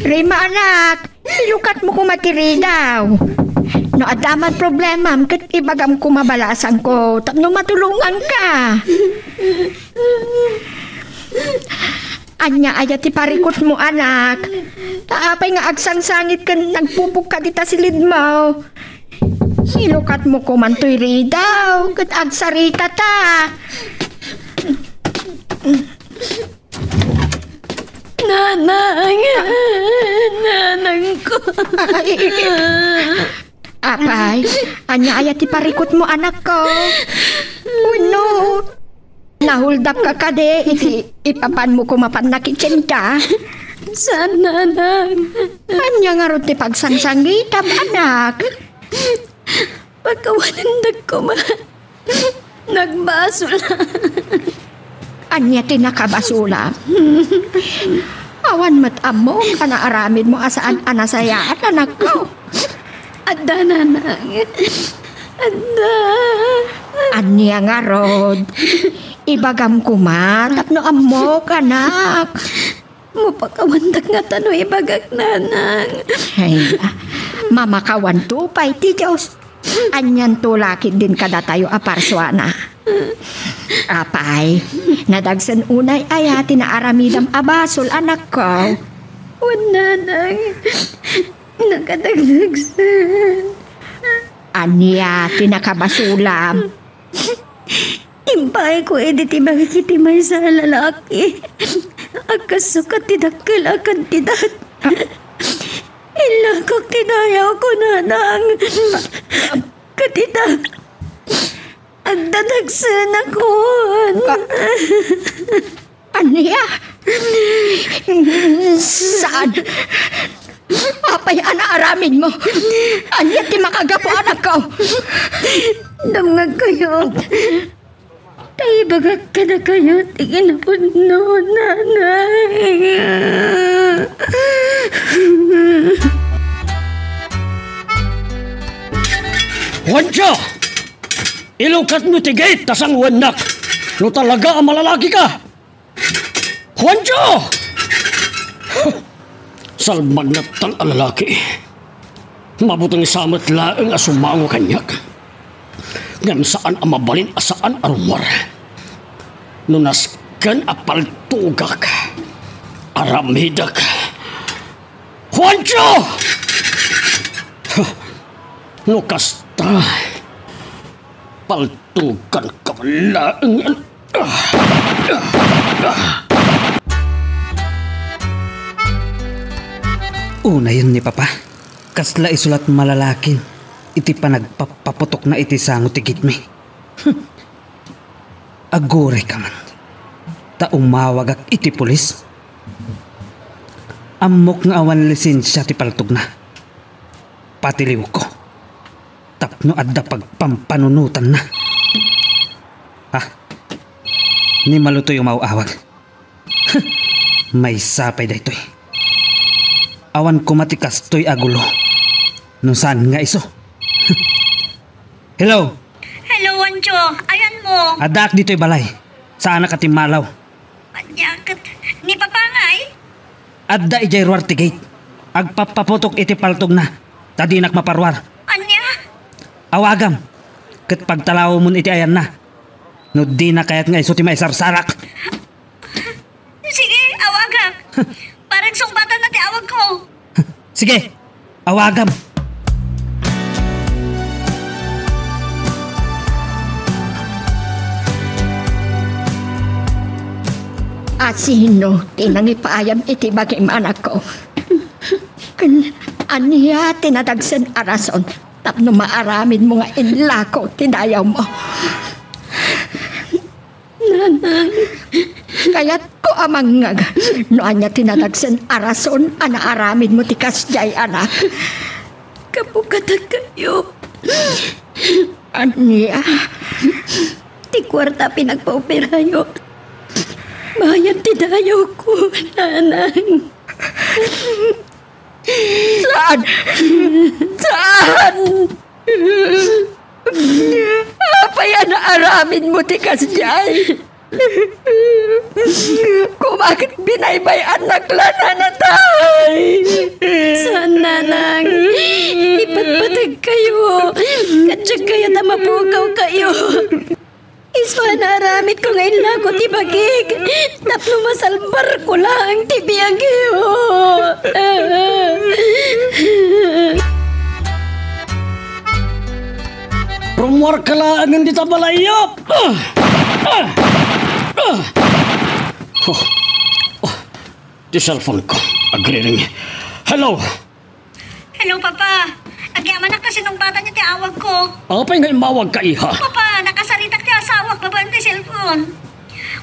Rima anak, ilukat mo ko matiri daw. No adaman problema, kat ibagam ko mabalasan ko, tapno matulungan ka. Anya aya ti parikot mo anak. Taapay nga agsangsangit ka nagpupuk ka dita silid mo. Ilukat mo ko mantoy ri daw, kat agsari ka ta. Nanang ko. Apay, anya aya ti parikot mo anak ko. Uno. Nahuldap ka kade, ipapan mo kumapan na kitchen ka. Saan, nanang? Anya nga ron ti pagsangsangitab anak. Pagkawalandag ko ma. Nagbaso lang. Anya ti nakabasula. Awan matamo ka na aramid mo asaan anasayaan anak ko. Adda, nanang. Adda. Anya nga rod. Ibagam kuma, tapno ammo kanak. Mapakawandag nga tano ibagak, nanang. Ay, mamakawan to pay ti Diyos. Anyan to lakid din kada tayo aparswana. Apay, nadagsan unay ayati na aramidam abasol anak ko. Nanang. Nakadagdagsan. Anya, tinakabasulam. Impay ko editi makikitimay sa lalaki. Agkasukat tidakil akan tidat. Ilakak tinayaw ko, nanang. Katita. Agdadagsan ako. Aniya? Saan? Apay anaaramin mo. Aniya ti makagapo anak ko. Damngag kayo. Tayo bagag ka na kayo. Tingin po noon, nanay. Juancho! Ilukat mo ti gate, tasang wanak. No talaga ang malalaki ka. Juancho! Salman na tal alalaki. Mabutang isamat laeng asumango kanyak. Ngam saan ang mabalin asaan arumar. Nunaskan apaltugak. Aramidak. Juancho! No kasta. Paltugan ka laeng. Una yun ni Papa. Kasla isulat malalakin. Iti pa nagpapaputok na iti sango ti gitmi. Agore ka man. Ta umawagak iti pulis. Amok nga awan lisensya ti paltog na. Patiliw ko. Tapno adda pagpampanunutan na. Ni maluto yung mauawag. May sapay da ito'y. Awan ko matikas to'y agulo. No saan nga iso? Hello? Hello, Juancho. Ayan mo. Adak dito'y balay. Saan ka timalaw? Panyakat. Ni papangay. Adda ijay ruar ti gate. Agpapaputok iti paltog na. Tadinak maparwar. Anya? Awagam. Kat pagtalaw mo iti ayan na. No di na kaya't nga iso ti maisarsarak. Sige, awagam. Parang sumbatan na ti awag ko. Sige, awagam. Asino tinangipaayam iti bagim anak ko. Kan aniya tinadagsan arason. Tapno maaramin mo nga inlako tinayaw mo. Nanay. Kaya't ko amangag. No anya tinadagsan arason anaaramin mo ti kasjay anak. Kapukatag kayo. Aniya. Ti kwarta pinagpaoperayo. Bayan tinayaw ko, nanay. Saan? Saan? Apay na aramin mo ti kasjay. Kung bakit binaybay anak lana na tay. Saan, nanang? Ipatpatag kayo. Katsag kayo na mapukaw kayo. Iswa na aramit ko ngayon lang ko ti bagig. Tapno masalbar ko lang ti biyagyo. Rumor ka lang ang dita balayop. Di cellphone ko. Agri-ring. Hello. Hello, Papa. Agyaman na kasi nung bata niya ti awag ko. Apay nga imawag ka, iha. Papa, nakasalitak ti asawak babaan ti cellphone.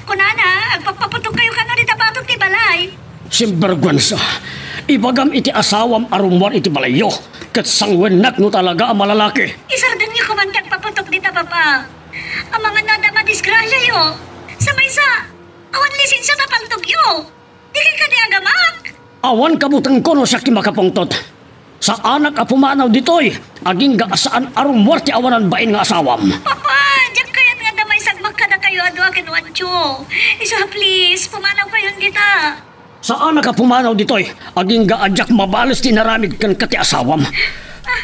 Kunana, agpapaputok kayo ka na rin tapatok ti balay. Simbergwansa. Ibagam iti asawam arumwar iti balayo. Kat sangwenak no talaga ang malalaki. Isardan niyo kumantag paputok dita, Papa. Ang mga nadama disgrasya yo. Sa maysa, awan lisensya na paltog yo. Di ka di agamak. Awan kabutang kono siya kimakapungtot. Sa anak a pumanaw ditoy, aging gaasaan arumwar ti awanan bain nga asawam. Papa, diyan kaya't nga damay sagmak ka na kayo adwa kinuwancho. Isa, please, pumanaw kayo dita. Sa anak a pumanaw ditoy, aging gaadyak mabalas ti naramid kan kati asawam.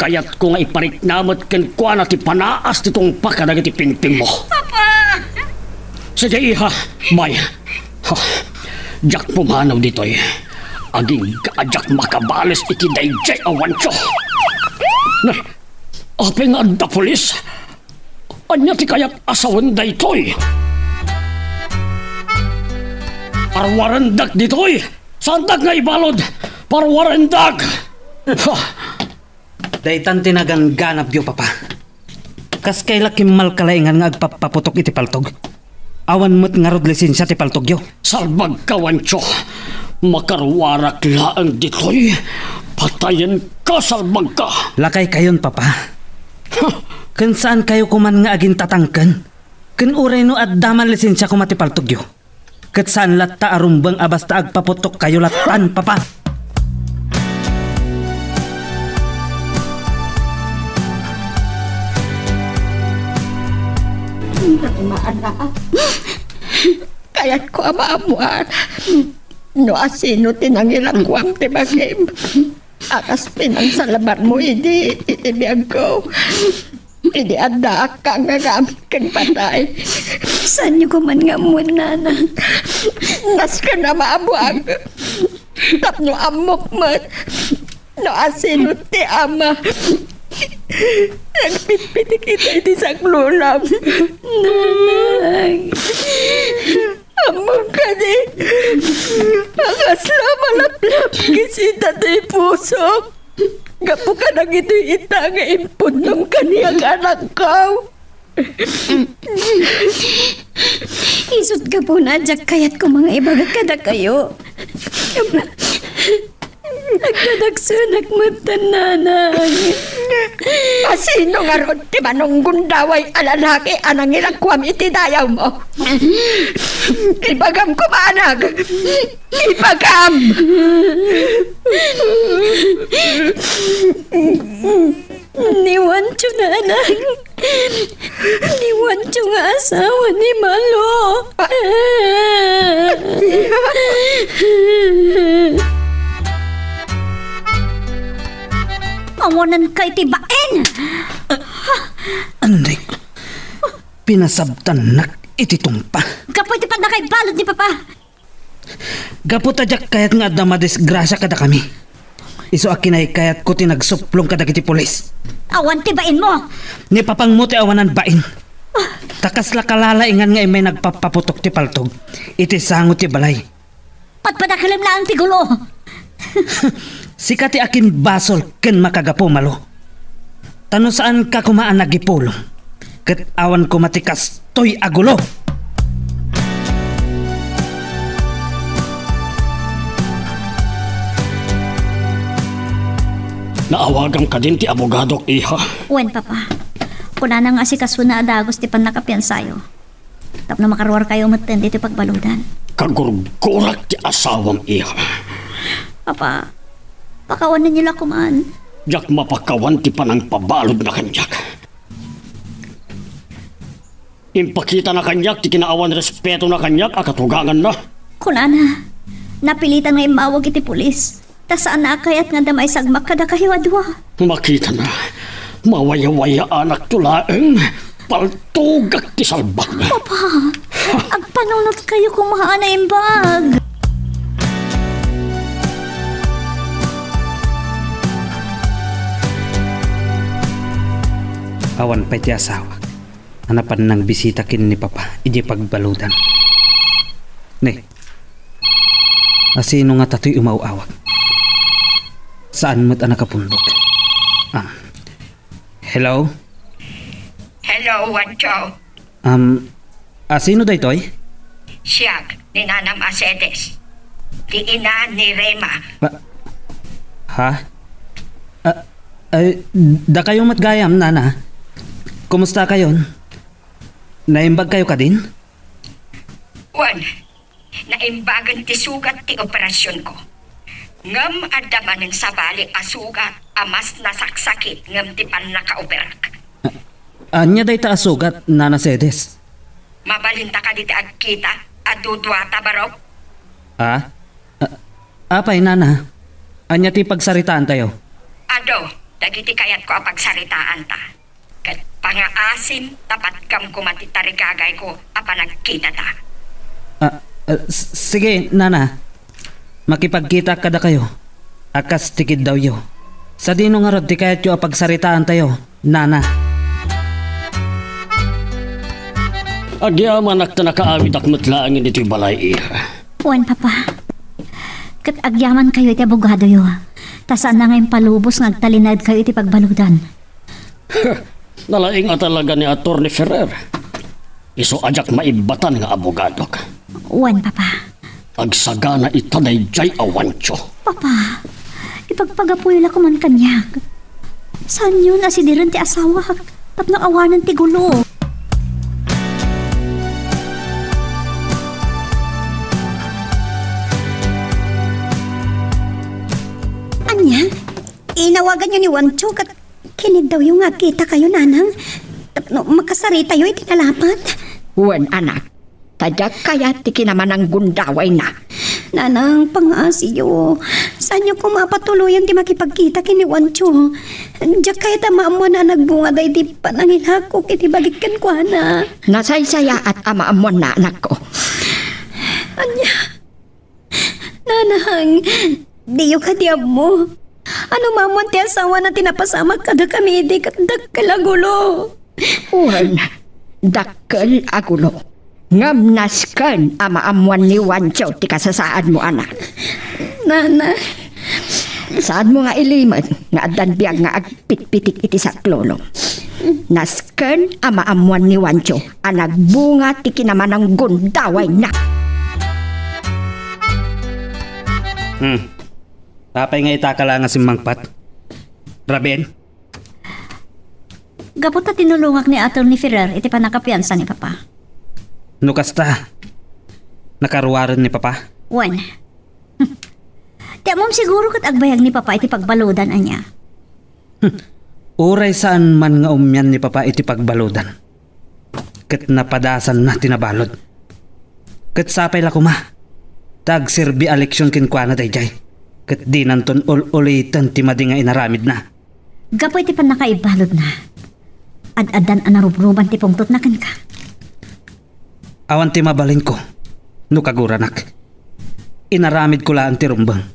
Kaya't ko nga ipariknamot kan kwa na ti panaas titong pakadag ti pingping mo. Papa! Sige iha, may. Jak pumanaw ditoy. Aging gaadyak makabalas iti dayjay awancho. Nay, apay nga da polis. Anya ti kaya't asawan daytoy. Parwarandag ditoy. Sandag nga ibalod. Parwarandag. Daytan tinagan ganap yo, Papa. Kas kay lakim malkalaingan nga agpapaputok iti paltog. Awan mo't nga rod lisensya ti paltog yo. Salbag ka, Wancho. Makarwarak laang ditoy. Patayin ka, salbag ka. Lakay kayon, papa. Kan saan kayo kuman nga aging tatangkan? Kan uray no at daman lisensya kumati paltog yo. Kat saan latta arumbang abasta agpaputok kayo latan, papa. Kaya't ko amaamuan. No asino tinangilang kuwang tibagim. Akas pinansalaban mo, idi biyag ko. Idi anda ka nga gamit kang patay. Saan niyo ko man nga muna na? Nas ka na maabuang. Tapno amok man. No asino ti ama. Nagpitpiti kita iti sa klulam. Nanay. Amok ka di. Akasla malaplap kisita ti puso. Gapo ka nang ito'y ita nga impun ng kaniyang anak ko. Isot ka po na, Jack, kaya't ko mga ibagat kada kayo. Nagdadagsunak mo tananay. Asino nga ron ti manong gundaway alalaki anang ilagkwam iti dayaw mo. Ibagam ko maanag. Ibagam. Ni Wancho na anak. Ni Wancho nga asawa ni Malo. Awanan kay tibain. Anday, pinasabtan nak iti tumpa. Kapoy ti na kay balot ni Papa. Gapo tajak kayat nga da madisgrasya kada kami. Iso akinay kayat ko tinagsuplong kada kiti pulis. Awan tibain mo. Ni papang mo ti awanan bain. Takas la kalalaingan nga may nagpapaputok ti paltog. Iti sangot ti balay. Patpadakalim lang ti gulo. Sikati akin basol ken makagapo malo. Tano saan ka kumaan nagipulong? Ket awan ko matikas toy agulo. Naawagan ka din ti abogadok, iha. Wen, Papa. Kuna nang asikaso na adagos ti panakapiansayo. Tapno makarwar kayo maten dito pagbaludan. Kagurgurak ti asawam, iha. Papa, pakawanan nila kumaan. Jak mapakawan ti panang pabalod na kanyak. Impakita na kanyak ti kinaawan respeto na kanyak akatugangan na. Kunana, napilitan nga imawag iti pulis. Ta saan na kayat nga damay sagmak kada kahiwadwa. Makita na, mawaya-waya anak tulaeng, paltugak ti salbak. Papa, agpanunot kayo kumaan na imbag. Awan pa ti asawa. Hanapan ng bisita kin ni Papa. Iji pagbaludan. Ne, asino nga tato'y umawawag? Saan mo't anak kapundok? Hello? Hello, Wancho. Asino daytoy? Siyag ni Nanang Acedes. Di ina ni Rema. Ha? Da kayo matgayam, Nana. Kumusta kayon? Naimbag kayo ka din? Wan, naimbagan ti sugat ti operasyon ko. Ngam adaman ng sabali asugat amas nasaksakit ngam ti pan nakaoperak. Anya day ta asugat, Nana Sedes? Mabalinta ka diti agkita adudwata barok. Apay, Nana. Anya ti pagsaritaan tayo? Ado, dagiti kayat ko apagsaritaan ta. Kat pangaasim tapat kam kumati tarigagay ko apa nagkita ta. Sige, Nana. Makipagkita kada kayo. Akas tikid daw yo. Sa dino nga rod ti kayat yo apagsaritaan tayo, Nana. Agyaman ak ta nakaawit akmat laangin ito'y balay, iha. Wen, Papa. Kat agyaman kayo iti abogado yo. Ta saan na ngayon palubos ngagtalinad kayo iti pagbaludan. Nalaing talaga ni Atty. Ferrer. Iso ajak maibatan nga abogado ka. Wan, Papa. Agsagana itaday jay awancho. Papa, ipagpagapuyo la ko man kanyag. Saan yun asidiran ti asawa? Tapno awanan ti gulo. Anya, inawagan niyo ni Wancho kat kinig daw yung agkita kayo, nanang. Tapno makasari tayo itinalapat. Wan, anak. Tadyak kaya tiki naman ang gundaway na. Nanang, pangasiyo. Saan niyo ko mapatuloyan ti makipagkita kini Wancho? Diyak kaya tamaam mo na nagbunga day di panangilako kiti bagikan ko na. Nasaysaya at amaamon na anak ko. Anya, nanang, diyo ka diab mo. Ano mamon ti asawa na tinapasama kada kami di katdag kalagulo. Wan, dakkel agulo. Ngam nasken amaamuan ni Wancho ti kasasaan mo anak. Nana, Saan mo nga iliman nga adan biyag nga agpitpitik iti sa klolo. Nasken amaamuan ni Wancho ang nagbunga ti kinaman ng gundaway na. Tapay nga itakala nga si Mangpat. Raben? Gapot na tinulungak ni Atty. Ferrer iti panakapiansa ni Papa. Nukasta. Nakaruwaran ni Papa? Wan. Di amom siguro kat agbayag ni Papa iti pagbaludan anya. Uray saan man nga umyan ni Papa iti pagbaludan. Kat napadasan na tinabalod. Kat sapay la kuma. Tag sirbi eleksyon kinkwana dayjay. Kat di nanton ulitan ti madi nga inaramid na. Gapoy ti pan nakaibalod na. Ad-adan anarubruban ti pungtot na kan ka. Awan ti mabalin ko. Nukaguranak. Inaramid ko laan ti rumbang.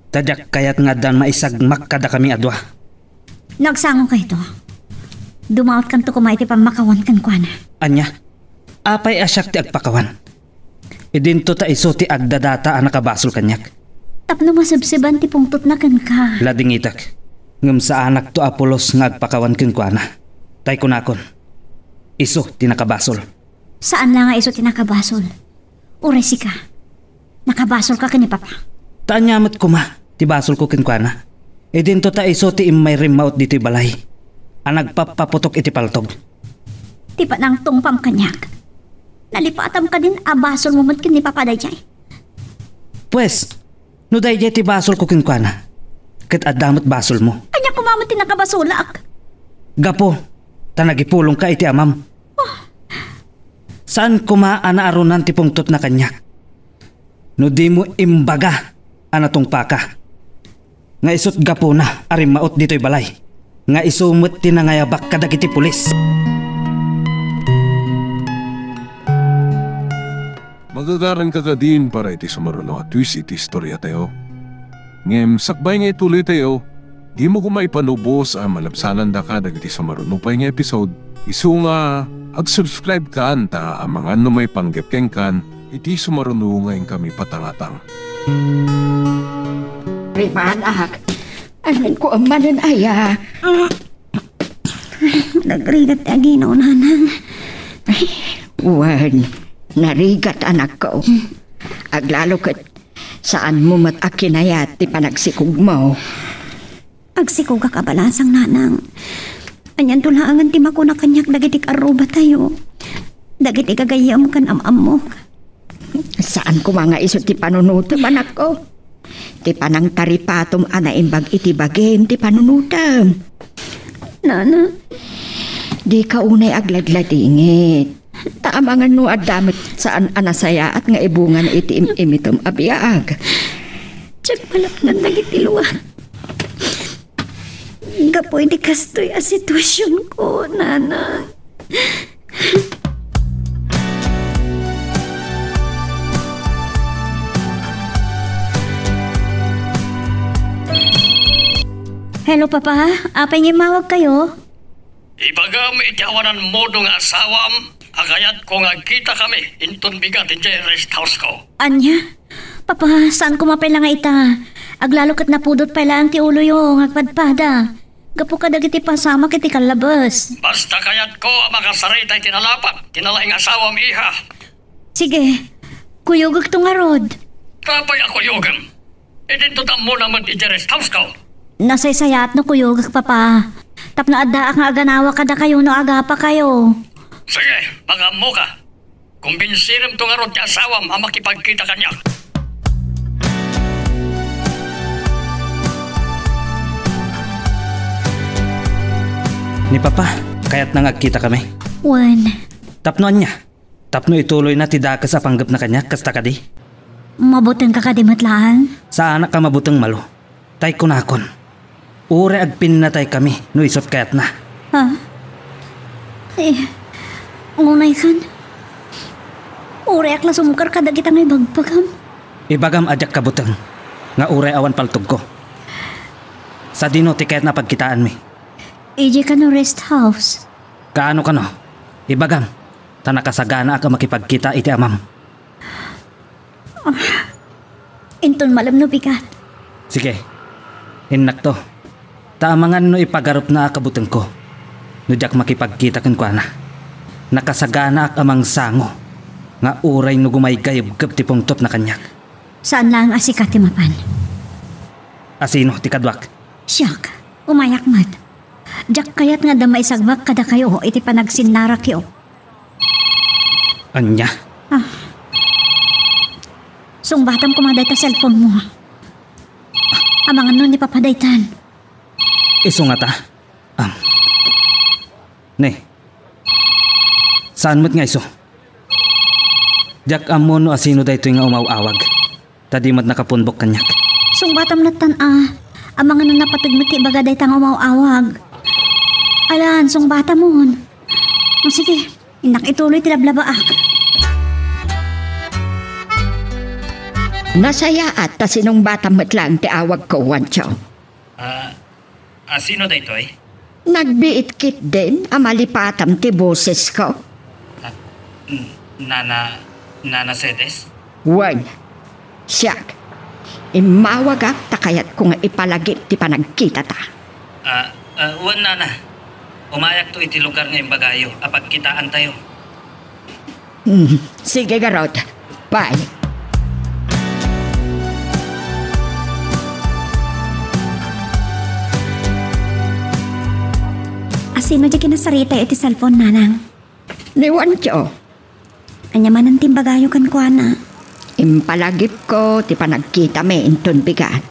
Tadyak kayat nga dan maisagmak kada kami adwa. Nagsango ka ito. Dumaot kan to kumay ti pamakawan kan kwa na. Anya, apay asyak ti agpakawan. Idinto ta iso ti agdadata ang nakabasol kanyak. Tapno masabsiban ti pungtot na kan ka. Ladingitak. Ngam sa anak to Apolos nga agpakawan kin kwa na. Tay kunakon. Iso ti nakabasol. Saan lang nga iso ti nakabasol? Uray si ka. Nakabasol ka ni Papa. Taanyamot ko ma. Ti basol ko kin kwa na. Idinto ta iso ti imay rimaut dito balay. Ang nagpapaputok iti paltog. Ti pa nang tungpam kanyak. Nalipatam ka din abasol mo mat kin ni Papa dayjay. Pues, no dayjay ti basol ko kin kwa na. Kat adamot basol mo. Anya kumamot ti nakabasolak. Gapo, tanagipulong ka iti amam. Saan kumaanaarunan ti pungtot na kanyak? No di mo imbaga anatong paka. Nga isot gapo na arimaot dito'y balay. Nga isumot ti nangayabak kadagiti pulis. Magagaran ka din para iti sumaruno at twist iti istorya tayo. Ngem sakbay nga ituloy tayo, di mo kumaipanubos ang malabsanan da ka dagiti sumaruno pa nga episode. Isu nga ag-subscribe ka anta ang mga numay panggepkeng kan iti sumaruno ngayon kami patangatang. Riman ak, anan ko ang manan aya. nagrigat agino, nanang. Wan, narigat anak ko. Aglalo kat saan mo matakinayat ti panagsikog mo. Agsikog ka kabalasang, nanang. Anyan tulaangan ti mako na kanyak dagiti karuba tayo. Dagiti gagayam kan amam mo. Saan ko mga iso ti panunutam anak ko? Ti panang taripatom anaimbag iti bagim ti panunutam. Nana, Di ka unay agladladingit. Taamangan no adamit saan anasaya at nga ibungan iti imitom abiag. tsak malaknan dagiti luwan. Gapoy di kastoy a sitwasyon ko, nanang. Hello Papa, apay nga mawag kayo? Ibaga may itiawanan mo do nga asawam, agayat ko nga kita kami, inton bigat in rest house ko. Anya? Papa, saan ko mapay lang nga ita? Aglalo kat napudot pa lang ti ulo yung agpadpada. Gapo ka dagiti pasama kiti kalabas. Basta kayat ko makasaray tayo tinalapat. Tinalaing asawa mi iha. Sige, kuyugag to nga rod. Kapay ako yugam. Idin to mo naman ti rest house ko. Nasaysayat no kuyugag papa. Tapno adda ang aganawa kada kayo no aga pa kayo. Sige, magamo ka. Kumbinsiram to nga ron ti asawam ang makipagkita kanya. Ni Papa, kaya't nangagkita kami. Wan, Tapnoan niya. Tapno ituloy na tidaka sa panggap na kanya, kasta ka di. mabuting ka kadimatlaan. Sa anak ka mabutang malo. Tay kunakon. Ure agpin na tay kami, no isot kayat na. Ha? Ngunay kan. Uri akla sumukar kada kita ngay bagpagam. Ibagam ajak kabutang. Nga ure awan paltog ko. Sa dino ti kayat na pagkitaan mi. Iji ka no rest house. Kaano ka no? Ibagam. Tanakasagana ka makipagkita iti amam. Inton malam no bigat. Sige. Innak to. Tamangan no ipagarup na kabutang ko. Nudyak makipagkita kan kwa na. Nakasagana amang sango. Nga uray no gumaygayab ti pungtop na kanyak. Saan lang asikat ti mapan? Asino ti kadwak. Siyak, umayak mat. Jak kayat nga damay sagbak kada kayo iti panagsinara kyo. Anya? Sungbatam kumaday ta cellphone mo. Amangan nun ni papadaytan. Iso nga ta. Ne. Saan mo't nga iso? Jak amon no asino dayto nga umawawag. Tadi mat nakapunbok kanyak. Sungbatam natan amangan nun napatagmati bagaday ta nga umawawag. Alan, sungbatam mon. Sige, inak ituloy tilablabaak. Nasaya at ta sinong bata matlang ti awag ko, Wancho. Sino da ito eh? Nagbiit kit din, amalipatam ti boses ko. Nana Sedes? Wan, siyak. Imawagak ta kayat kung ipalagip ti panagkita ta. Wan nana. Umayak to iti lugar ngayong bagayo. Apagkitaan tayo. Sige, Garot. Bye. Asino di kinasarita iti cellphone nanang? Ni Wancho, Anya man ang timbagayo kan ko na. impalagip ko ti panagkita me inton bigat.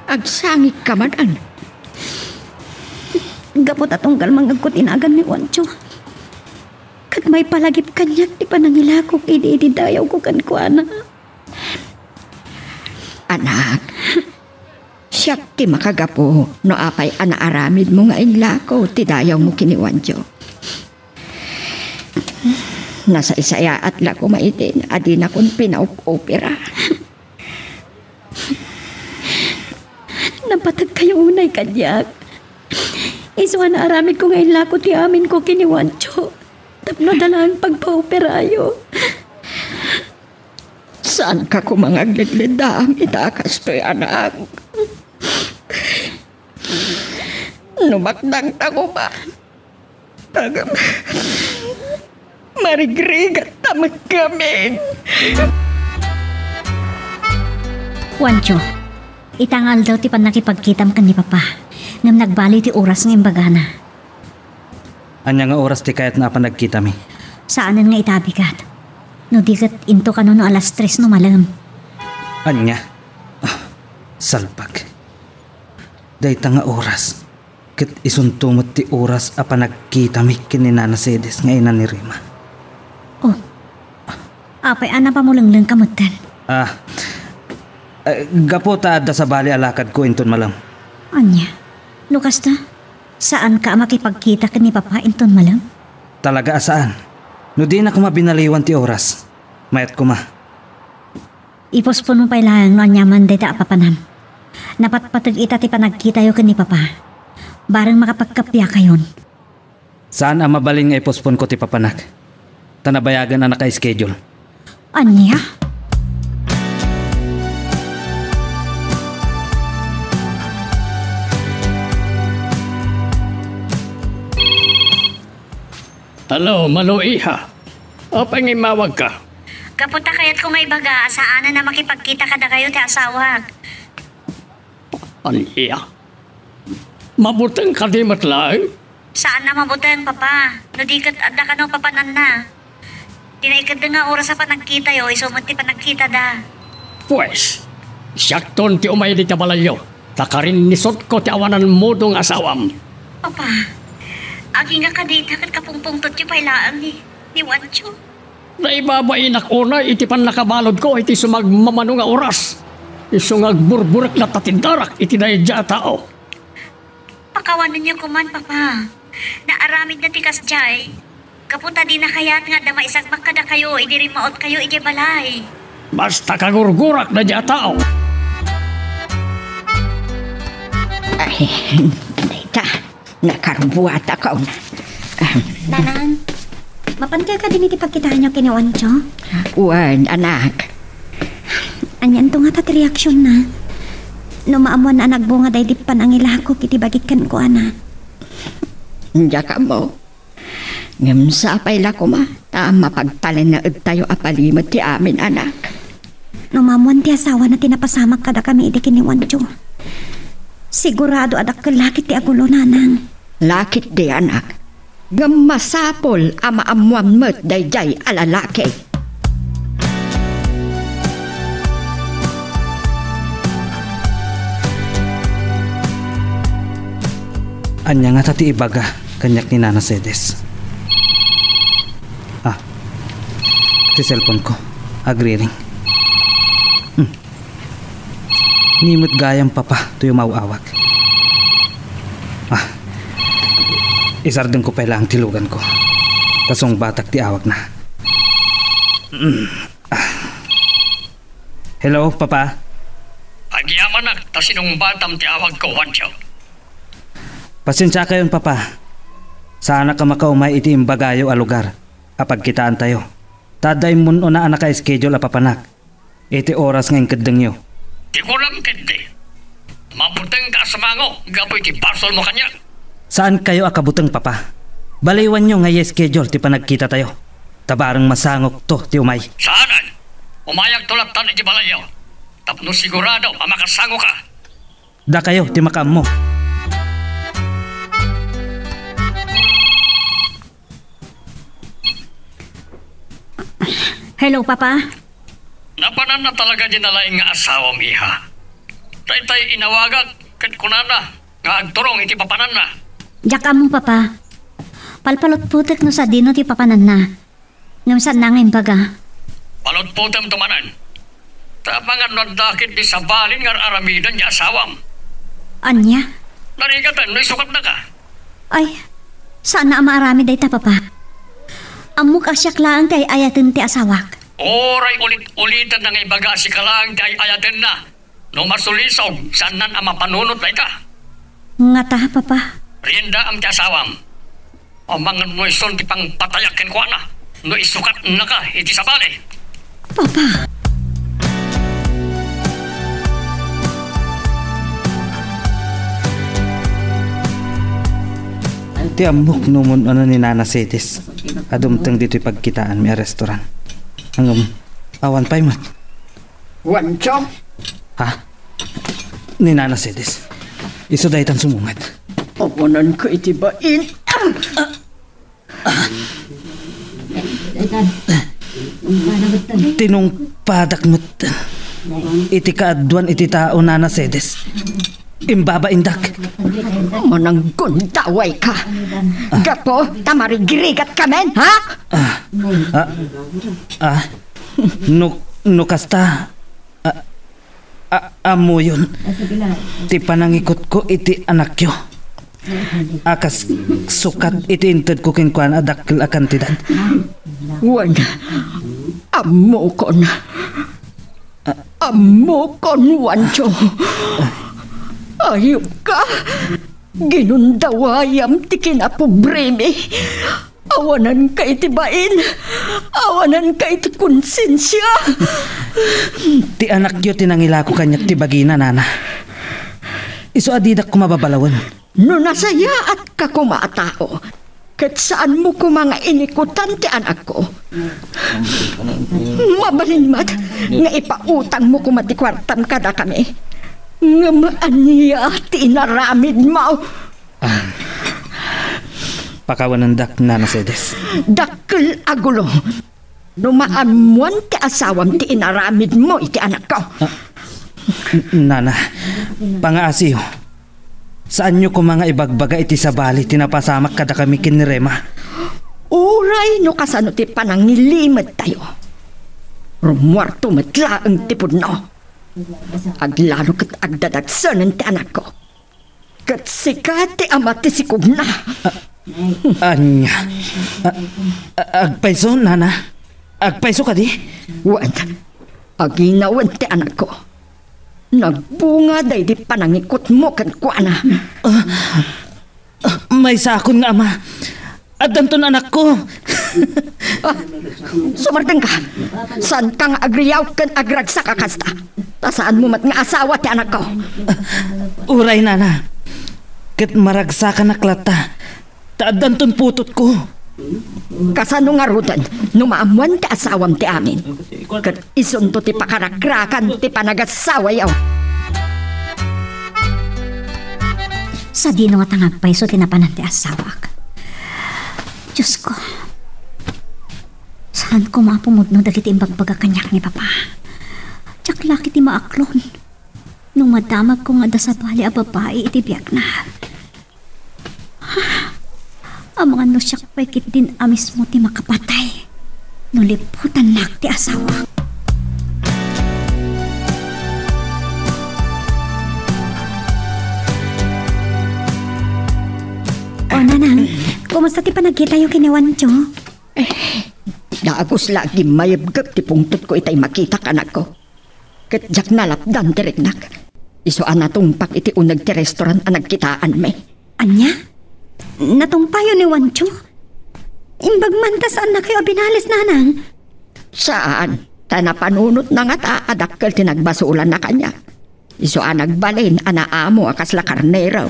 Agsangit ka man an. Gapot atong galmangag ko tinagan ni Wancho. Kat may palagip kanyak ti panangilakok idi dayaw ko kan ko na. Anak, siyak ti makagapo no apay anaaramid mo nga inlako ti dayaw mo kini Wancho. Nasa isaya at lako maitin adi na kun pinaop-opera. Napatag kayo unay kanyak. Iswa na aramid ko ngayon lako ti amin ko kini Wancho. Tapno dalang pagpa-operayo. Saan ka kumangaglidlidang itakas to'y anak? Numakdang tako ba? Tagam. Marigrigat tamag kami. Wancho, itangal daw ti panakipagkitam kan ni Papa. Ngam nagbali ti oras ng imbagana. Anya nga oras ti kayat na panagkita mi. Saanan nga itabigat? No digat into ka no alas 3 no malam. Anya? Salpag. Dayta nga oras. Kat isuntumot ti oras a panagkita mi kininana Sedes nga ina ni Rima. Oh, apay ana pa mo lang kamutan. Gapo ta adda sa bali alakad ko inton malam. Anya, Lukas na, saan ka makipagkita ka ni Papa inton malam? Talaga asaan? No di na ko mabinaliwan ti oras. Mayat ko ma. Ipospon mo pa ilang no anyaman dayta apapanam. Napatpatag ita ti panagkita yo ka ni Papa. Barang makapagkapya kayon. Saan ang mabaling nga ipospon ko ti papanak? Tanabayagan na naka-schedule. Anya? Hello, Maluiha. O pangimawag ka? Kapunta kayat ko may baga, saan na makipagkita ka na kayo ti asawag. Aniya. Mabutang ka di matlay? Saan na mabutang, papa? No di kat adda ka no papanan na. Dinaikad na nga oras sa panagkita yo, isumot ti panagkita da. Pues, siyakton ti umay di tabalayo. Takarin nisot ko ti awanan mo dong asawam. Papa, agi nga kadita kat kapungpungtot yung pailaan ni Wancho. Naibabain una iti pan nakabalod ko iti sumagmamano nga oras. Isungag burburak na tatindarak iti naidya tao. Pakawanan niyo kuman, papa. Naaramid na tikas jay. Kapunta din na kayat nga dama isang makada kayo, idi rin maot kayo, idi balay. Basta kagurgurak na dya tao. Ay, dayta, nakarbuat ako. Nanang, mapantay ka din iti pagkitaan niyo kini Wancho? Uwan, anak. Anyan to nga tati reaksyon na. No maamuan na nagbunga day dipan ang ilako kiti bagitkan ko, ana. Diya ka mo. Ngam sa apay ko ma, tama pagtalin na tayo apalimot ti amin, anak. No maamuan ti asawa na tinapasamak kada kami iti kini Wancho. Sigurado adak kalakit ti agulo, nanang. Lakit di, anak. Ngam masapol ama amuan mo't dayjay alalaki. Anya nga tati ibaga, kanyak ni Nana Sedes. Ti cellphone ko, agri-ring. Nimot gayang papa, to yung mauawag. Isardeng ko pala ang tilugan ko. Tasong batak ti awag na. Hello, papa? Agyaman na, tasinong batam ti awag ko, Wancho. Pasensya kayon, papa. Sana ka makaumay iti imbagayo a lugar. Apag kitaan tayo. Taday mo na anak ka schedule a papanak. Iti oras ngayon kadang nyo. Di ko lang kindi. Mabutang ka sa mango, gapoy ti parcel mo kanya. Saan kayo akabutang, papa? Baliwan nyo ngayon schedule ti panagkita tayo. Tabarang masangok to ti umay. Saanan? Umayag tulatan iti balayaw. Tapno sigurado makasango ka. Da kayo ti makam mo. Hello, papa? Napanan na talaga dinalaing nga asawa miha. Tay inawagag kat kunana nga agturong iti papanan na. Jaka mo, papa. Palpalot putik no sa dino ti papanan na. Ngam saan na ngayon baga. Palot putem tumanan. Tapangan nadakit di sa balin nga aramidan niya asawam. Anya? Narigatan, may sukat na ka. Ay, saan na maarami day ta, papa? Amok asyak lang tay ayatin ti asawak. Oray ulit-ulitan na nga ibaga si kalang tay ayatin na. No masulisog, saan nan ang mapanunot na ita? Nga ta, papa. Rienda ang ti asawam. O mangan mo ison di pang patayakin ko na. No isukat na ka, iti sa bali. Papa. Ti amok numon ano ni Nana Sedes. Adumtang dito'y pagkitaan may restaurant. Hanggang awan pa'y mat. Wancho? Ha? Ni Nana Sedes. Iso dahi tan sumungat. Awanan ko itibain. Tinong padak mo't iti kaadwan iti tao Nana Sedes. Imbaba indak. Manang gundaway ka. Gapo, tamarigirigat kamen, ha? No kasta. Amo yun. Ti panangikot ko iti anak yo. Akas sukat iti inted ko kinkwan adakil akantidad. Wan, amo kon. Amo kon, Wancho. Ayop ka. Ginundawayam ti kinapobreme. Awanan ka itibain. Awanan ka iti konsensya. Ti anak yo tinangila ko kanyak ti bagina, Nana. Iso adidak ko mababalawan. No nasaya at ka kumatao. Ket saan mo ko mga inikutan ti anak ko? Mabalinmat nga ipautang mo ko matikwartan kada kami. Nga maaniya ti inaramid mo. Pakawanandak na Sedes. Dakkel agulo. Numaamuan ti asawam ti inaramid mo iti anak ko. Nana, pangaasiyo. Saan nyo ko mga ibagbaga iti sabali tinapasamak kada kami kinirema? Uray no kasano ti panangilimat tayo. Rumuarto matla ang tipod no. Aglalo kat agdadagsanan ti anak ko. Kat sikati ama ti sikog na. Anya. Agpaiso, Nana. Agpaiso ka di? Wan. Aginawan ti anak ko. Nagbunga day di panangikot mo kan kuana. May sakon nga ama. At danton anak ko. Sumardeng ka. Saan kang agriyaw kan agragsa kakasta? Tasaan mo mat nga asawa ti anak ko? Uray, Nana. Kat maragsa ka naklata. Taad danton putot ko. Kasano nga rudan, numaamuan ti asawam ti amin. Kat isunto ti pakarakrakan ti panagasawa yaw. Sa dino nga tangagpay so tinapanan ti asawak. Diyos ko. Saan ko mapumudno dagiti imbagbaga kanyak ni Papa? Tsak laki ti maaklon. Nung madamag ko nga da sa bali a babae iti biyak na. Ang mga nosyak pa'y kit din amis mo ti makapatay. Nuliputan nak ti asawa. O nanang, kumusta ti panagkita yung kiniwancho? Naagos lagi mayabgag ti pungtot ko itay makita kanak ko. Kat jak nalapdan ti regnak. Isuan na tumpak iti unag ti restaurant ang nagkitaan me. Anya? Natumpayo ni Wancho? Imbag man ta saan na kayo binalis, nanang? Saan? Ta napanunot na nga ta adakkel tinagbasulan na kanya. Isuan nagbalin anaamo akas la karnero.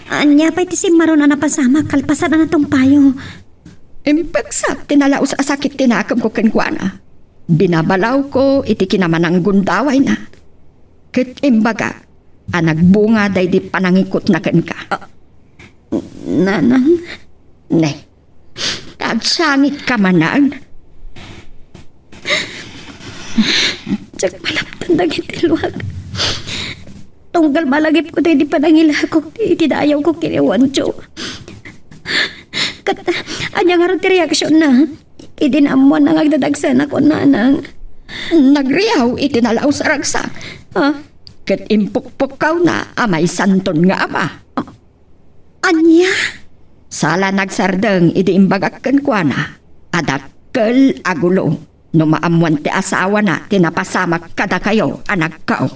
Anya pa'y ti si Maron na napasama kalpasan na natumpayo. Impagsak tinalaos asakit tinakam ko kenkwana. Binabalaw ko iti kinamanang gundaway na. Ket imbaga nagbunga day di panangikot na ken ka. Nanang? Ne. Tagsangit ka manang. Tsak malaptan dagiti luwag. Tunggal malagip ko day di panangilakok iti dayaw ko kiniwancho. Kat anya nga ron ti reaksyon na. Idinamuan na agdadagsan ako, nanang. Nagriyaw itinalaw sa ragsa. Ket impukpukaw na amay santon nga ama. Anya? Sala nagsardeng idi imbagak kenkwana. Adakkel agulo. No maamuan ti asawa na tinapasamak kada kayo anak kao.